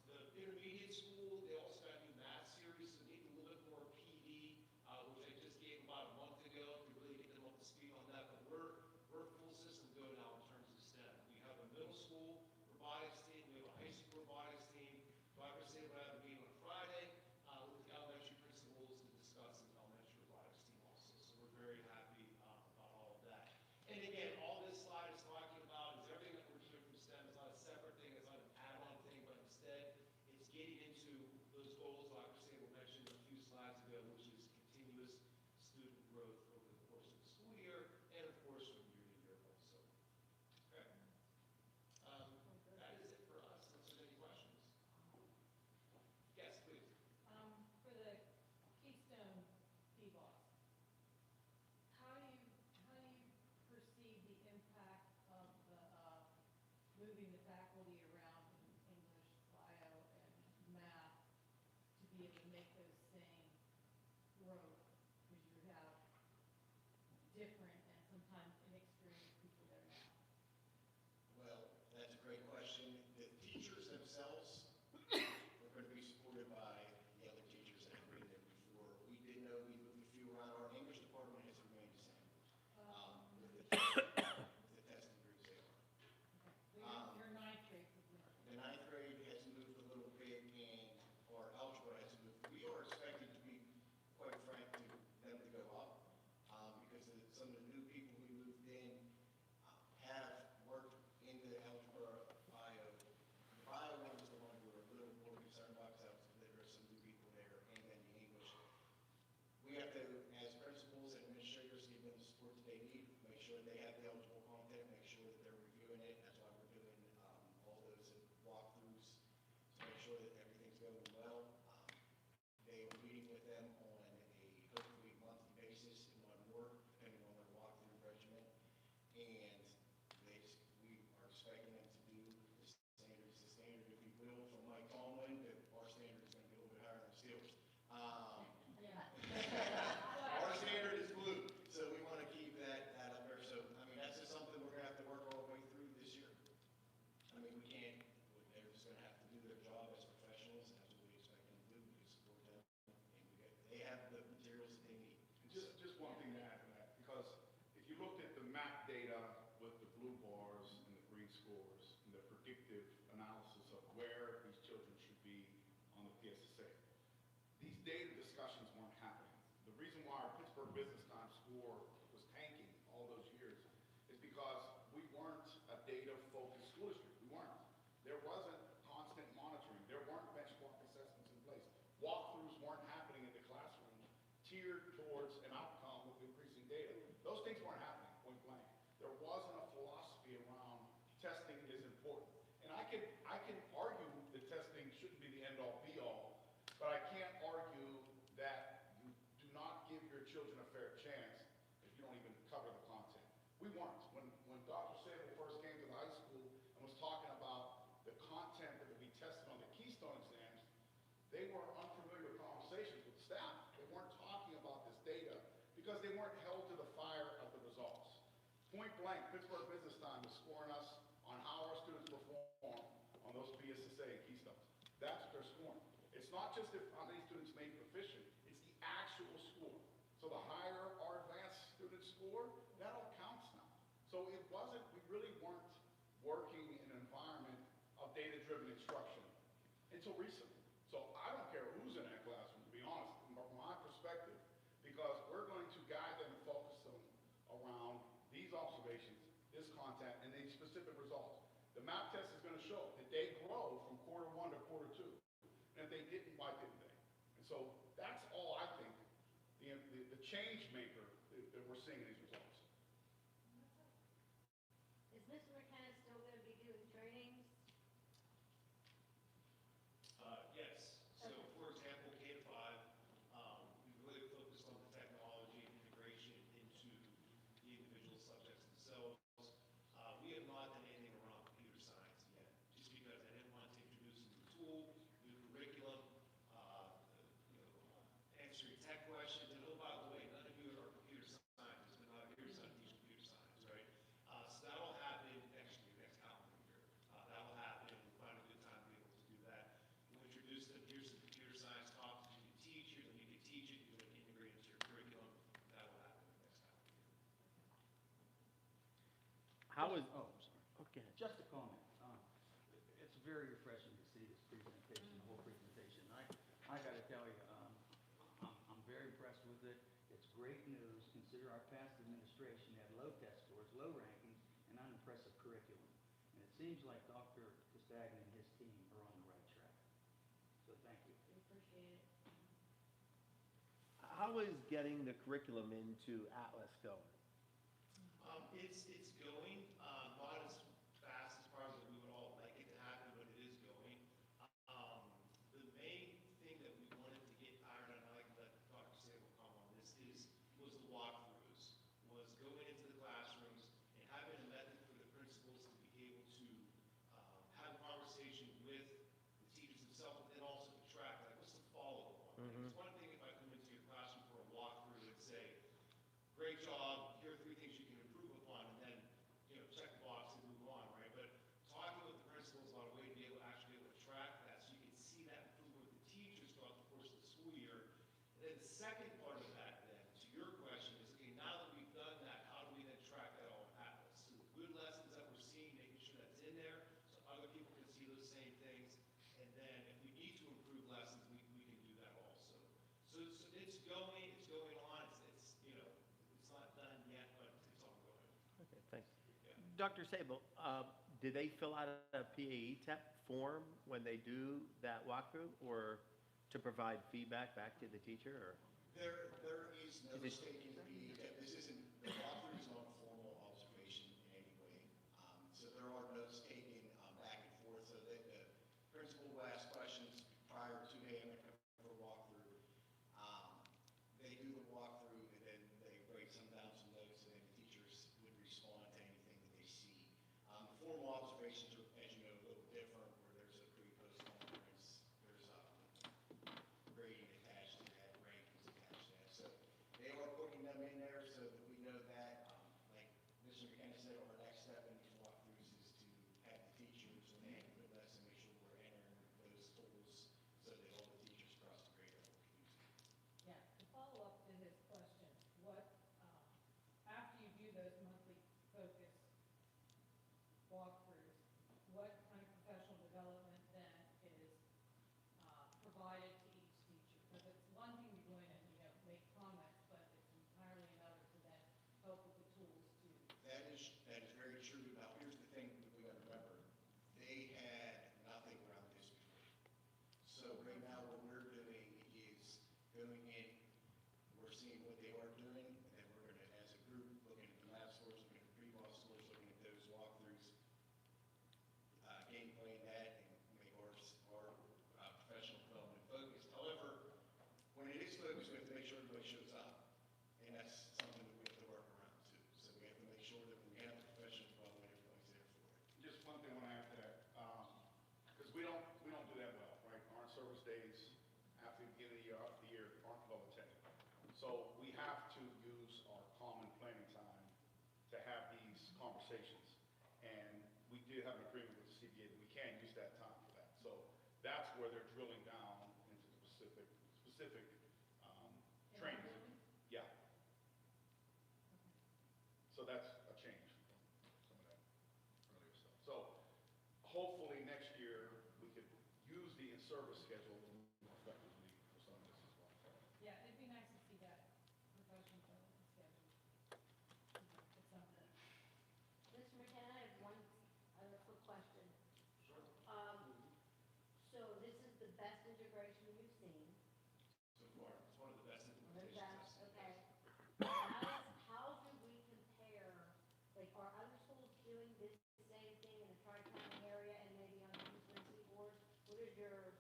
The intermediate school, they also got a new math series, so they need a little bit more PD, which I just gave about a month ago to really get them up to speed on that. But we're full system go now in terms of STEM. We have a middle school robotics team, we have a high school robotics team. Dr. Say will have a meeting on Friday with the elementary principals to discuss the elementary robotics team also. So we're very happy about all of that. And again, all this slide is talking about is everything that we're doing from STEM is not a separate thing, it's not an add-on thing, but instead it's getting into those goals Dr. Sable mentioned a few slides ago, which is continuous student growth over the course of the school year and of course from year to year also. Okay. That is it for us, unless there's any questions. Yes, please.
For the Keystone PBOS, how do you perceive the impact of the, moving the faculty around in English, bio, and math to be able to make those same growth? Because you have different and sometimes inexperienced people there now.
Well, that's a great question. The teachers themselves are going to be supported by the other teachers that have been there before. We did know we moved a few around. Our English department has remained the same. With the testing groups they are.
So your ninth grade is different.
The ninth grade has moved a little bit and our algebra has moved. We are expecting, to be quite frank, them to go up because some of the new people who moved in have worked in the algebra, bio. The bio one is the one we're a little more concerned about because there are some new people there, and then the English. We have to, as principals and administrators, give them the support that they need, make sure they have the eligible content, make sure that they're reviewing it. That's why we're doing all those walkthroughs to make sure that everything's going well. They are meeting with them on a hopefully monthly basis, if not more, depending on their walkthrough regimen. And we are expecting them to do the standard, if you will, from Mike Tomlin, that our standard is going to be a little bit higher than Steelers. Our standard is blue, so we want to keep that up there. So, I mean, that's just something we're going to have to work all the way through this year. I mean, we can't, they're just going to have to do their job as professionals, and that's what we expect them to do. We support them, and they have the materials that they need.
Just one thing to add to that, because if you looked at the map data with the blue bars and the green scores and the predictive analysis of where these children should be on the PSSA, these data discussions weren't happening. The reason why our Pittsburgh Business Times score was tanking all those years is because we weren't a data-focused school district. We weren't. There wasn't constant monitoring. There weren't benchmark assessments in place. Walkthroughs weren't happening in the classroom tiered towards an outcome with increasing data. Those things weren't happening, point blank. There wasn't a philosophy around testing is important. And I can argue that testing shouldn't be the end-all, be-all, but I can't argue that you do not give your children a fair chance if you don't even cover the content. We weren't. When Dr. Sable first came to the high school and was talking about the content that would be tested on the Keystone exams, they were unfamiliar conversations with staff. They weren't talking about this data because they weren't held to the fire of the results. Point blank, Pittsburgh Business Times is scoring us on how our students perform on those PSSA and Keystones. That's what they're scoring. It's not just if how many students made proficient, it's the actual score. So the higher our advanced student score, that all counts now. So it wasn't, we really weren't working in an environment of data-driven instruction until recently. So I don't care who's in that classroom, to be honest, from my perspective, because we're going to guide them and focus them around these observations, this content, and these specific results. The map test is going to show that they grow from quarter 1 to quarter 2. And if they didn't, why didn't they? And so that's all I think the change maker that we're seeing in these results.
Is Ms.
was,
Oh, I'm sorry.
okay.
Just a comment. It's very refreshing to see this presentation, the whole presentation. I gotta tell you, I'm very impressed with it. It's great news. Consider our past administration had low test scores, low rankings, and unimpressive curriculum. And it seems like Dr. Castagna and his team are on the right track. So thank you.
We appreciate it.
How is getting the curriculum into Atlas going?
It's going, not as fast as probably we would all like it to happen, but it is going. The main thing that we wanted to get ironed out, and I like to let Dr. Sable comment on this, was the walkthroughs, was going into the classrooms and having a method for the principals to be able to have a conversation with the teachers themselves, but then also to track, like, what's the follow-up on? It's one thing if I come into your classroom for a walkthrough and say, great job, here are 3 things you can improve upon, and then, check the box and move on, right? But talking with the principals about a way to be able to actually be able to track that, so you can see that improvement with the teachers throughout the course of the school year. And then the second part of that, then, to your question, is, okay, now that we've done that, how do we then track that all in Atlas? So the good lessons that we're seeing, making sure that's in there, so other people can see those same things. And then if we need to improve lessons, we can do that also. So it's going on. It's not done yet, but it's ongoing.
Okay, thanks.
Yeah.
Dr. Sable, do they fill out a PAE form when they do that walkthrough, or to provide feedback back to the teacher, or?
There is no
Is it-
taking the this isn't, the walkthrough is not a formal observation in any way. So there are notes taken back and forth, so that the principal will ask questions prior to having a walkthrough. They do the walkthrough, and then they write down some notes, and then the teachers would respond to anything that they see. Formal observations are, as you know, a little different, where there's a pre-post conference, there's grading attached to that, rankings attached to that. So they are putting them in there so that we know that. Like Mr. McKenna said, our next step in these walkthroughs is to have the teachers and the input lesson make sure we're entering those tools so that all the teachers across the grade level can use them.
Yeah, to follow up to his question, after you do those monthly focus walkthroughs, what kind of professional development then is provided to each teacher? Because it's one thing to go in and, make comments, but it's entirely another to then help with the tools to.
That is very true. Now, here's the thing that we got to remember. They had nothing around this before. So right now, what we're doing is going in, we're seeing what they are doing, and then we're going to, as a group, looking at the math scores, looking at the pre-boss scores, looking at those walkthroughs, game plan that, and make our professional development focused. However, when it is focused, we have to make sure everybody shows up. And that's something that we have to work around too. So we have to make sure that when we have the professional development, everybody's there for it.
Just one thing I want to add to that, because we don't do that well, right? Our service days after the beginning of the year aren't well attended. So we have to use our common planning time to have these conversations. And we did have an agreement with the CBA that we can use that time for that. So that's where they're drilling down into the specific training. Yeah. So that's a change from some of that earlier stuff. So hopefully next year, we could use the in-service schedule more effectively for some of this as well.
Yeah, it'd be nice to see that professional development schedule. At some point.
Mr. McKenna, I have one other quick question.
Sure.
So this is the best integration you've seen.
So far, it's one of the best
The
implementations I've
best,
seen.
okay. How do we compare, like, are other schools doing this same thing in the tri-county area and maybe on the Eastern Seaboard? What is your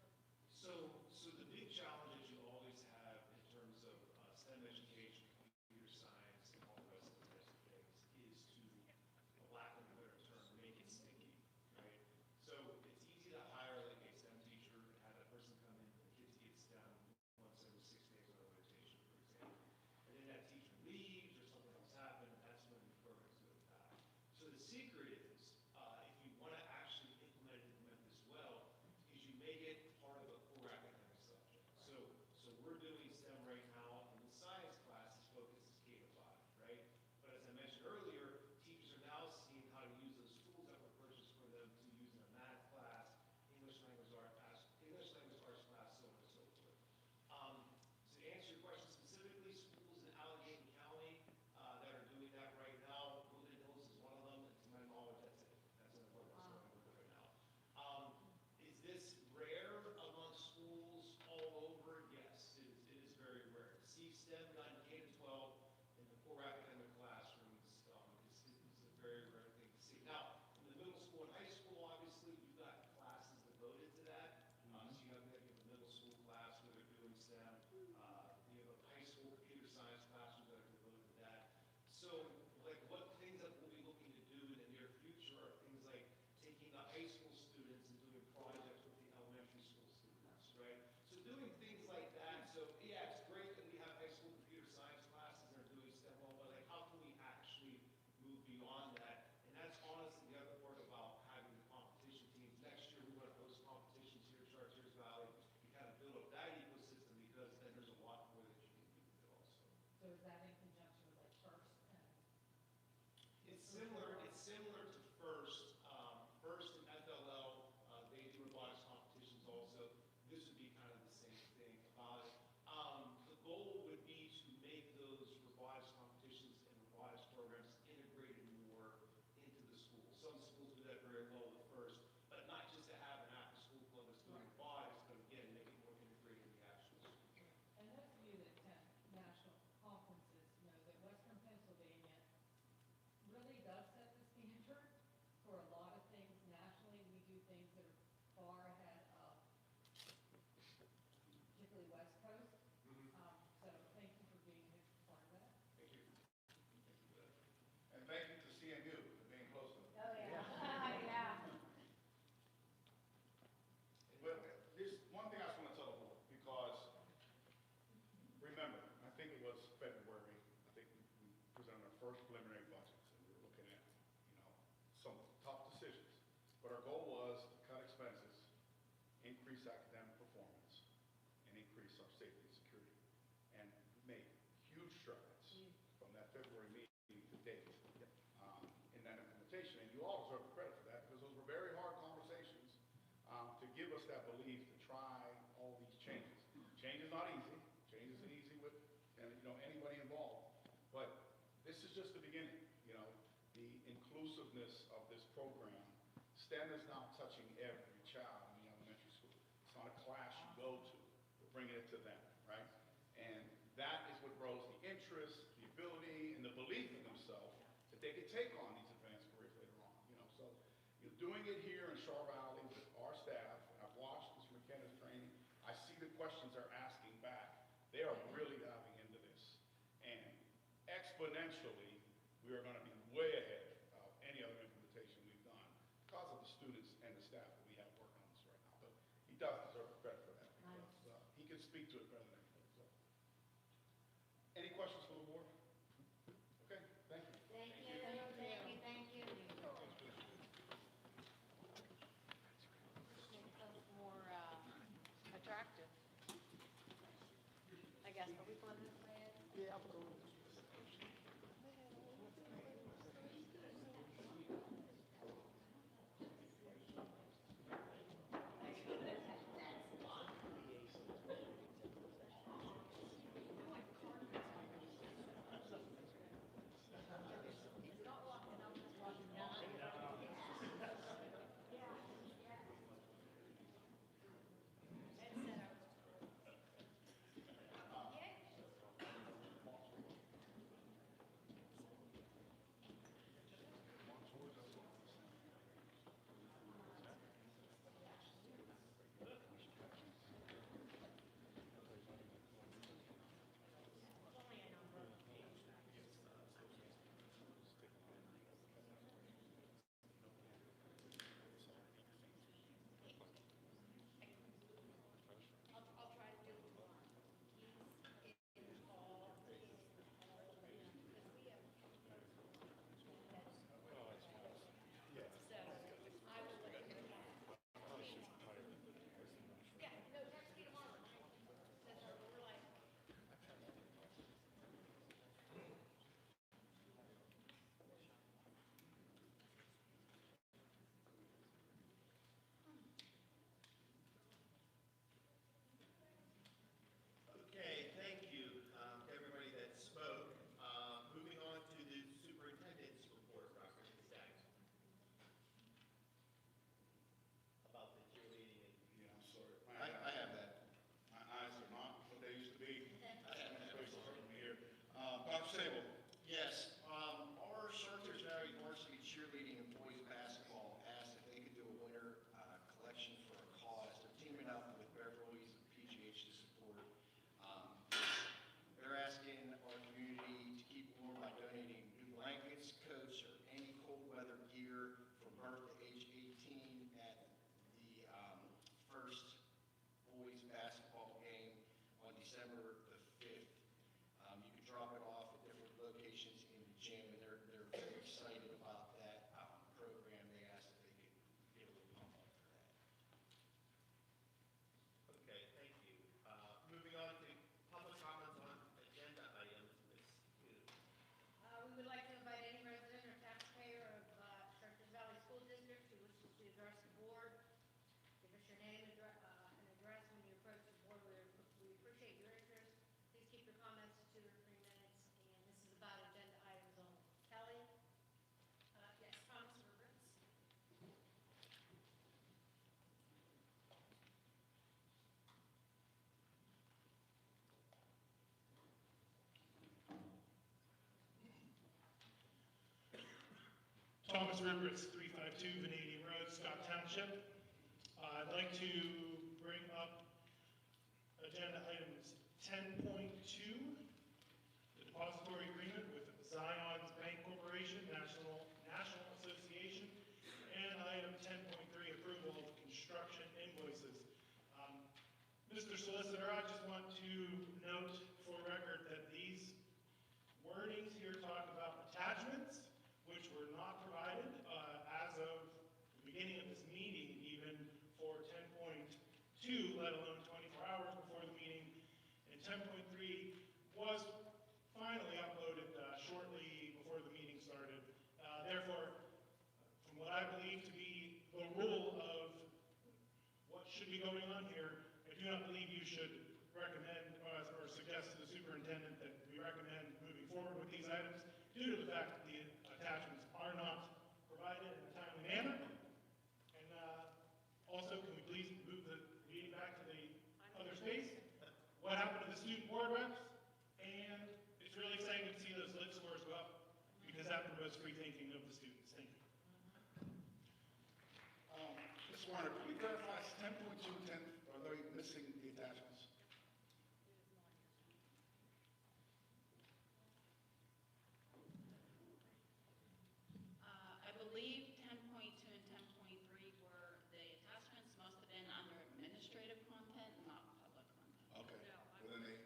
STEM done K to 12 in the core academic classrooms is a very rare thing to see. Now, in the middle school and high school, obviously, you've got classes devoted to that. So you have maybe a middle school class where they're doing STEM. You have a high school computer science classroom that are devoted to that. So, like, what things that we'll be looking to do in the near future are things like taking the high school students and doing projects with the elementary school students, right? So doing things like that. So, yeah, it's great that we have high school computer science classes that are doing STEM well, but like, how can we actually move beyond that? And that's honestly the other part about having the competition teams. Next year, we want to host competitions here at Chartiers Valley and kind of build up that ecosystem, because then there's a lot more that you can do with it also.
So is that in conjunction with like FIRST and?
It's similar to FIRST. FIRST and FLL, they do robotics competitions also. This would be kind of the same thing about it. The goal would be to make those robotics competitions and robotics programs integrated more into the school. Some schools do that very well with FIRST, but not just to have an after-school club that's doing robotics, but again, make it more integrated in the actual school.
And those of you that attend national conferences know that Western Pennsylvania really does set the standard for a lot of things nationally. We do things that are far ahead of particularly West Coast. So thank you for being a part of that.
Thank you.
And thank you to CMU for being close to them.
Oh, yeah. Yeah.
But there's one thing I just want to tell the board, because remember, I think it was February, I think we presented our first preliminary budgets, and we were looking at, some tough decisions. But our goal was to cut expenses, increase academic performance, and increase our safety and security. And we made huge strides from that February meeting to date in that implementation. And you all deserve the credit for that, because those were very hard conversations to give us that belief to try all these changes. Change is not easy. Change isn't easy with anybody involved. But this is just the beginning. The inclusiveness of this program. STEM is now touching every child in the elementary school. It's not a class you go to. We're bringing it to them, right? And that is what grows the interest, the ability, and the belief in themselves that they can take on these advanced careers later on. So you're doing it here in Char Valley with our staff. I've watched Mr. McKenna's training. I see the questions they're asking back. They are really diving into this. And exponentially, we are going to be way ahead of any other implementation we've done because of the students and the staff that we have working on this right now. But he does deserve credit for that, because he can speak to it better than anybody. So, any questions for the board? Okay, thank you.
Thank you, thank you, thank you.
Make those more attractive, I guess. Are we going this way?
Yeah, I'm going.
Thomas Rivers, 352 Vanadium Road, Scott Township. I'd like to bring up agenda items 10.2, the depository agreement with Zion's Bank Corporation, National Association, and item 10.3, approval of construction invoices. Mr. Solicitor, I just want to note for record that these wordings here talk about attachments, which were not provided as of the beginning of this meeting, even for 10.2, let alone 24 hours before the meeting. And 10.3 was finally uploaded shortly before the meeting started. Therefore, from what I believe to be the rule of what should be going on here, I do not believe you should recommend or suggest to the superintendent that we recommend moving forward with these items due to the fact that the attachments are not provided in a timely manner. And also, can we please move the meeting back to the other space? What happened to the student board reps? And it's really exciting to see those lit scores go up because that promotes free thinking of the students. Thank you.
Mr. Warner, can we clarify 10.2 and 10, are they missing the attachments?
I believe 10.2 and 10.3 were, the attachments must have been under administrative content, not public content.
Okay, well then they,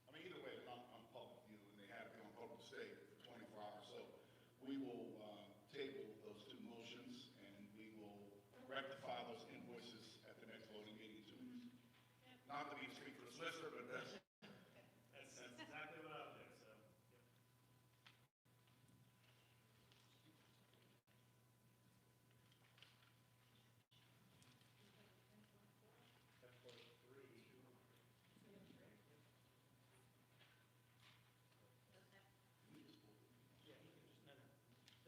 I mean, either way, it's on public view, and they had to be on public state for 24 hours, so we will table those two motions, and we will rectify those invoices at the next voting meeting in 2 weeks. Not to be speak for the solicitor, but that's,
That's exactly what I would do, so.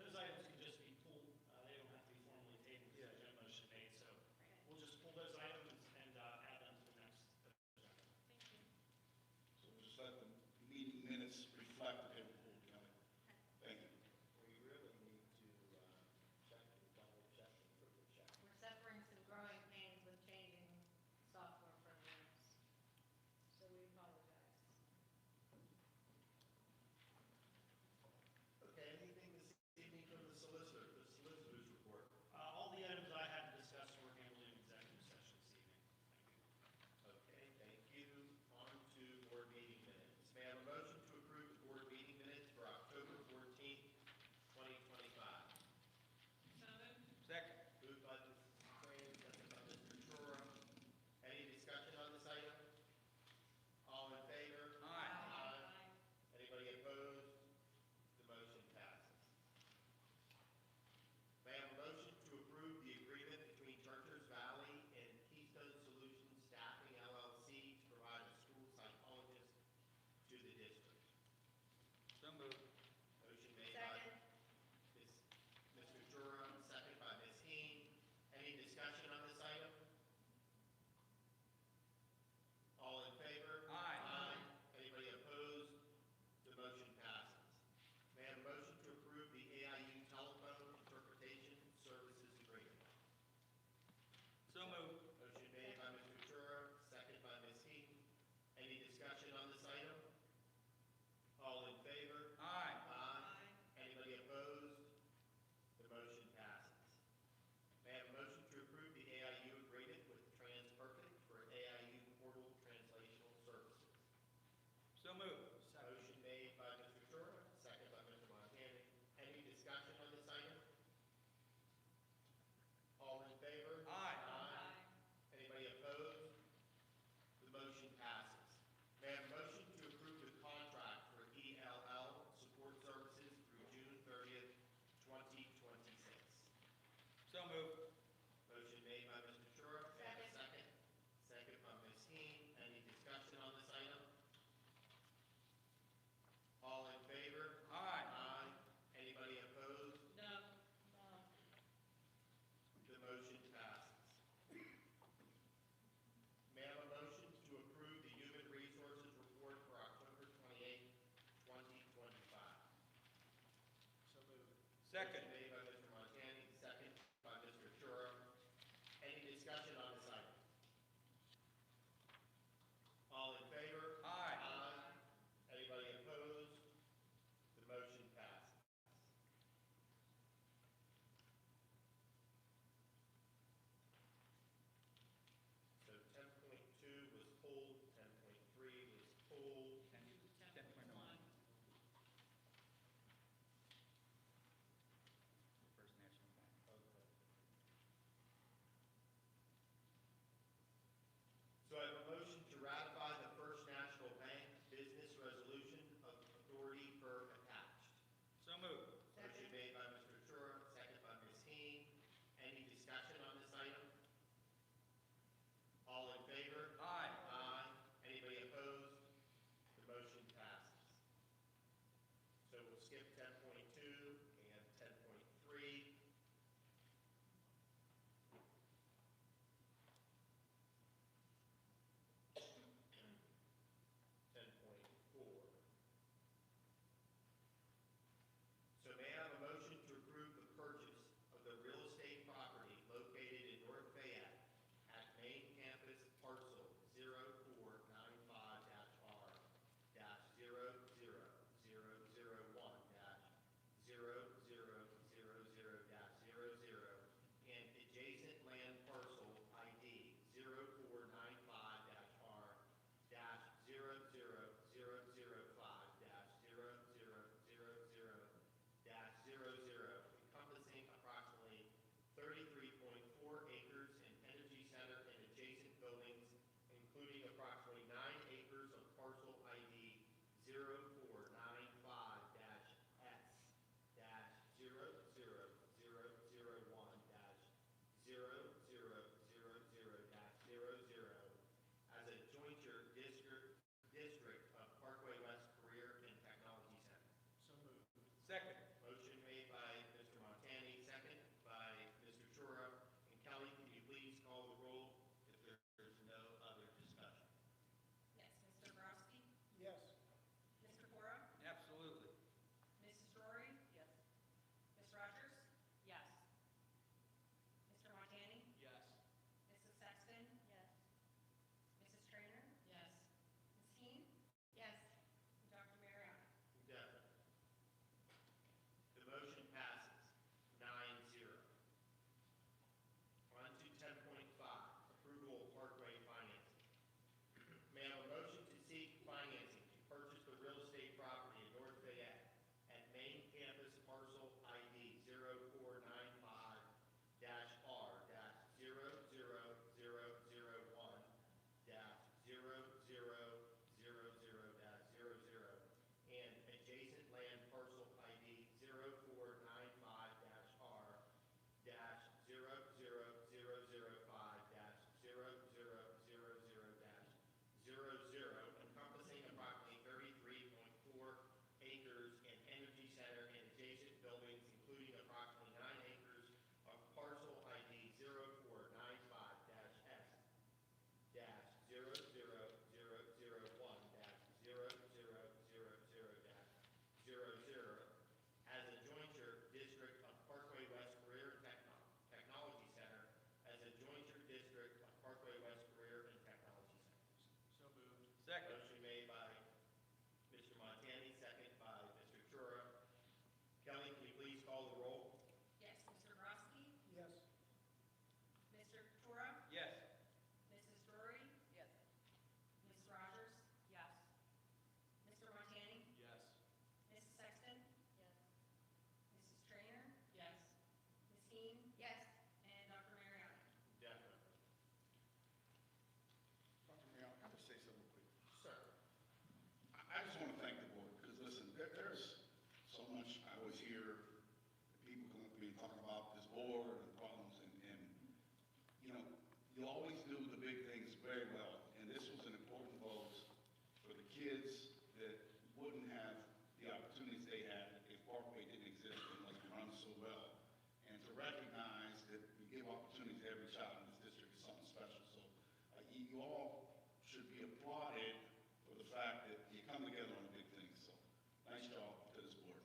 Those items can just be pulled, they don't have to be formally tabled, there's a motion made, so we'll just pull those items and add them to the next agenda.
Motion made by Mr. Montani, second by Mr. Chura. Any discussion on this item? All in favor?
Aye.
Aye. Anybody opposed? The motion passes. So 10.2 was pulled, 10.3 was pulled.
10.1. First National Bank.
Okay. So I have a motion to ratify the First National Bank Business Resolution of Authority per attached.
So moved.
Motion made by Mr. Chura, second by Ms. Heen. Any discussion on this item? All in favor?
Aye.
Aye. Anybody opposed? The motion passes. So we'll skip 10.2 and 10.3. 10.4. So may I have a motion to approve the purchase of the real estate property located in North Fayette at main campus parcel 0495-R-00001-0000-00 and adjacent land parcel ID 0495-R-00005-0000-00, encompassing approximately 33.4 acres in Energy Center and adjacent buildings, including approximately 9 acres of parcel ID 0495-S-00001-0000-00 as a jointure district of Parkway West Career and Technology Center.
So moved. Second.
Motion made by Mr. Montani, second by Mr. Chura. And Kelly, can you please call the roll if there's no other discussion?
Yes, Mr. Borowski?
Yes.
Mr. Cora?
Absolutely.
Mrs. Drury? Yes. Ms. Rogers? Yes. Mr. Montani?
Yes.
Mrs. Sexton?
Yes.
Mrs. Trainer? Yes. Ms. Heen? Yes. And Dr. Mariani?
Definitely. The motion passes 9-0. On to 10.5, approval of Parkway financing. May I have a motion to seek financing to purchase the real estate property in North Fayette at main campus parcel ID 0495-R-000001-0000-00 and adjacent land parcel ID 0495-R-00005-0000-00, encompassing approximately 33.4 acres in Energy Center and adjacent buildings, including approximately 9 acres of parcel ID 0495-S-00001-0000-00 as a jointure district of Parkway West Career and Technology Center as a jointure district of Parkway West Career and Technology Center.
So moved. Second.
Motion made by Mr. Montani, second by Mr. Chura. Kelly, can you please call the roll?
Yes, Mr. Borowski?
Yes.
Mr. Cora?
Yes.
Mrs. Drury? Yes. Ms. Rogers? Yes. Mr. Montani?
Yes.
Mrs. Sexton?
Yes.
Mrs. Trainer? Yes. Ms. Heen? Yes. And Dr. Mariani?
Definitely.
Dr. Mayor, I have to say something quick.
Sir.
I just want to thank the board, because listen, there's so much I always hear people come up to me and talk about this board and problems, and you know, you always do the big things very well, and this was an important vote for the kids that wouldn't have the opportunities they had if Parkway didn't exist and wasn't run so well. And to recognize that we give opportunities to every child in this district is something special. So you all should be applauded for the fact that you come together on big things. So nice job to this board.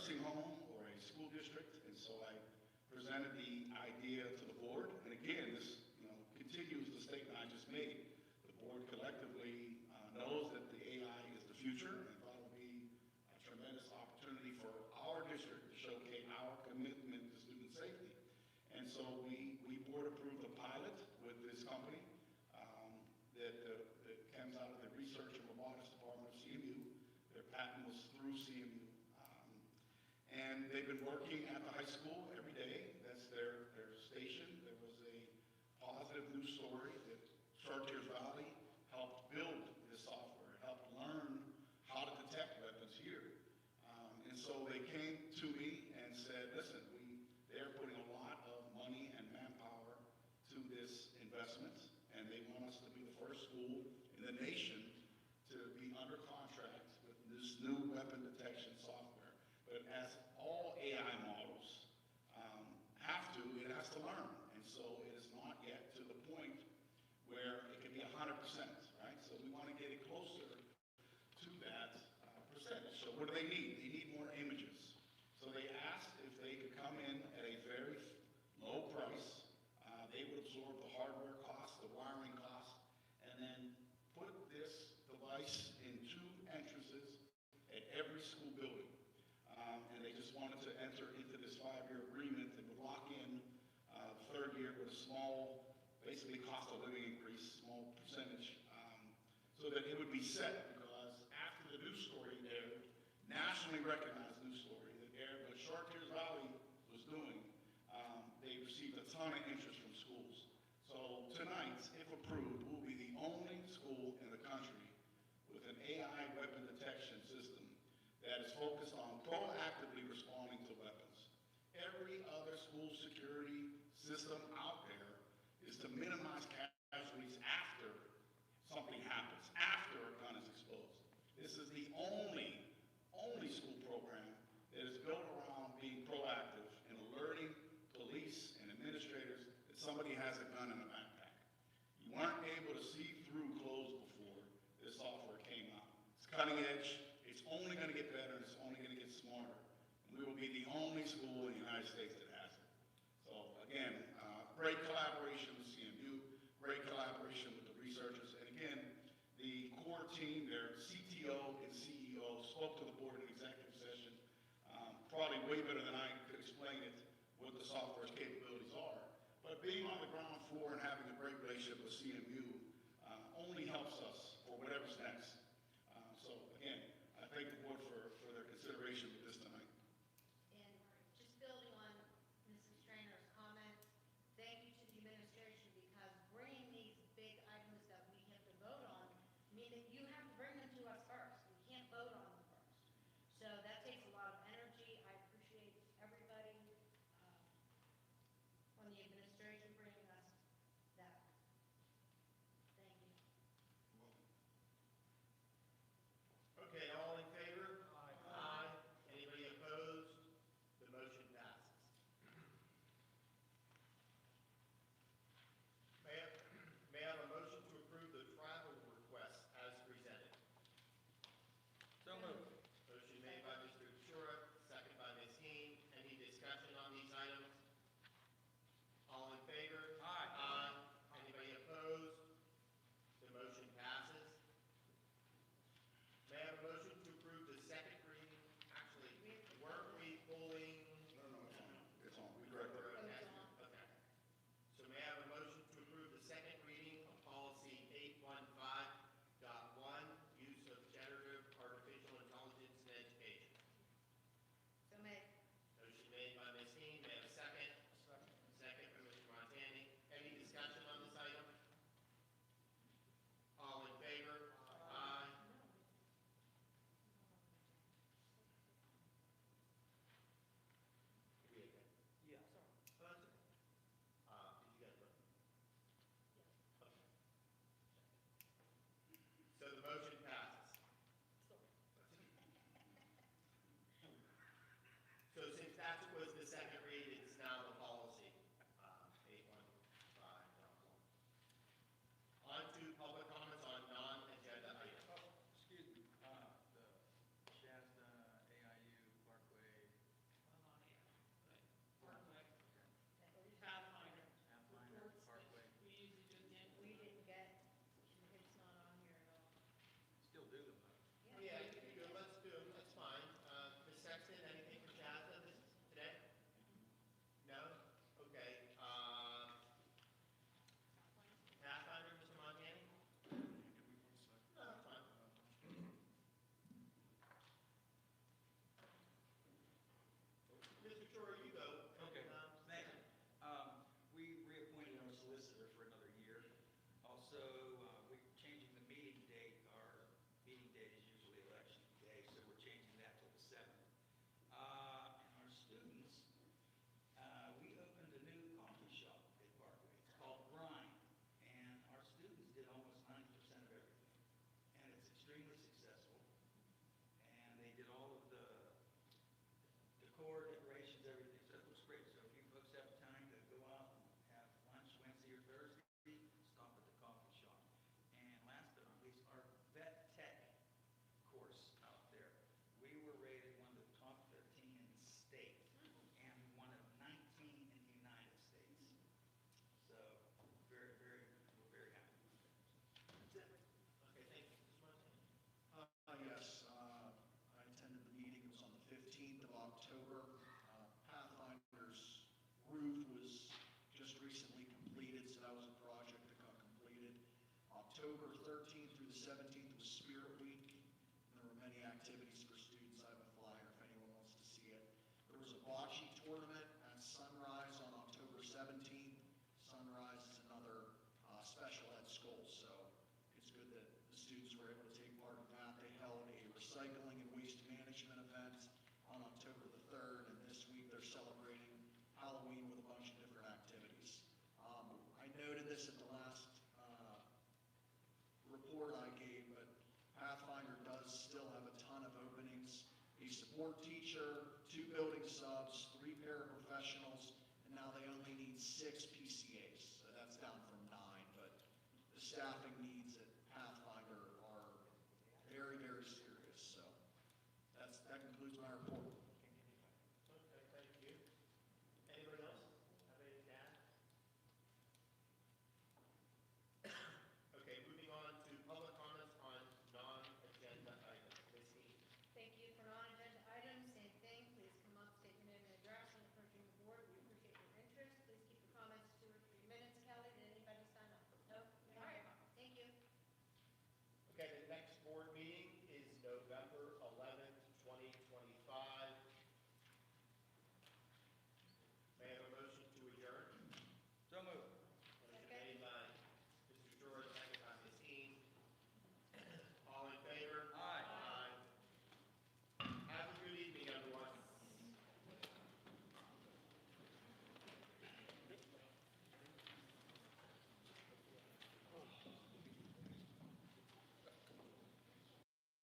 nursing home or a school district, and so I presented the idea to the board. And again, this, continues the statement I just made. The board collectively knows that the AI is the future and thought it would be a tremendous opportunity for our district to showcase our commitment to student safety. And so we board approved a pilot with this company that comes out of the research and robotics department of CMU. Their patent was through CMU. And they've been working at the high school every day. That's their station. There was a positive news story that Chartiers Valley helped build this software, helped learn how to detect weapons here. And so they came to me and said, listen, they're putting a lot of money and manpower to this investment, and they want us to be the first school in the nation to be under contract with this new weapon detection software. But as all AI models have to, it has to learn. And so it is not yet to the point where it can be 100%, right? So we want to get it closer to that percentage. So what do they need? They need more images. So they asked if they could come in at a very low price. They would absorb the hardware cost, the wiring cost, and then put this device in 2 entrances at every school building. And they just wanted to enter into this 5-year agreement that would lock in the 3rd year with a small, basically cost of living increase, small percentage, so that it would be set, because after the news story aired, nationally recognized news story that aired what Chartiers Valley was doing, they received a ton of interest from schools. So tonight, if approved, we'll be the only school in the country with an AI weapon detection system that is focused on proactively responding to weapons. Every other school security system out there is to minimize casualties after something happens, after a gun is exposed. This is the only school program that is built around being proactive and alerting police and administrators that somebody has a gun in a backpack. You weren't able to see through clothes before this software came out. It's cutting edge. It's only going to get better. It's only going to get smarter. And we will be the only school in the United States that has it. So again, great collaboration with CMU, great collaboration with the researchers. And again, the core team, their CTO and CEO spoke to the board in executive session, probably way better than I could explain it, what the software's capabilities are. But being on the ground floor and having a great relationship with CMU only helps us for whatever's next. So again, I thank the board for their consideration with this tonight.
And just building on Mrs. Strainer's comment, thank you to the administration, because bringing these big items that we have to vote on mean that you have to bring them to us first. We can't vote on them first. So that takes a lot of energy. I appreciate everybody on the administration bringing us
did all of the decor, decorations, everything, so it looks great. So if you folks have time to go out and have lunch Wednesday or Thursday, stop at the coffee shop. And last but not least, our vet tech course out there. We were rated one of the top 13 in the state and one of 19 in the United States. So we're very happy with that. That's it.
Okay, thank you. Mr. Martin? Yes, I attended the meeting, it was on the 15th of October. Pathfinder's roof was just recently completed, so that was a project that got completed. October 13th through the 17th was Spirit Week. There were many activities for students. I have a flyer if anyone wants to see it. There was a bocce tournament at Sunrise on October 17th. Sunrise is another special ed school, so it's good that the students were able to take part in that. They held a recycling and waste management event on October the 3rd, and this week they're celebrating Halloween with a bunch of different activities. I noted this at the last report I gave, but Pathfinder does still have a ton of openings. A support teacher, 2 building subs, 3 paraprofessionals, and now they only need 6 PCAs. So that's down from 9, but the staffing needs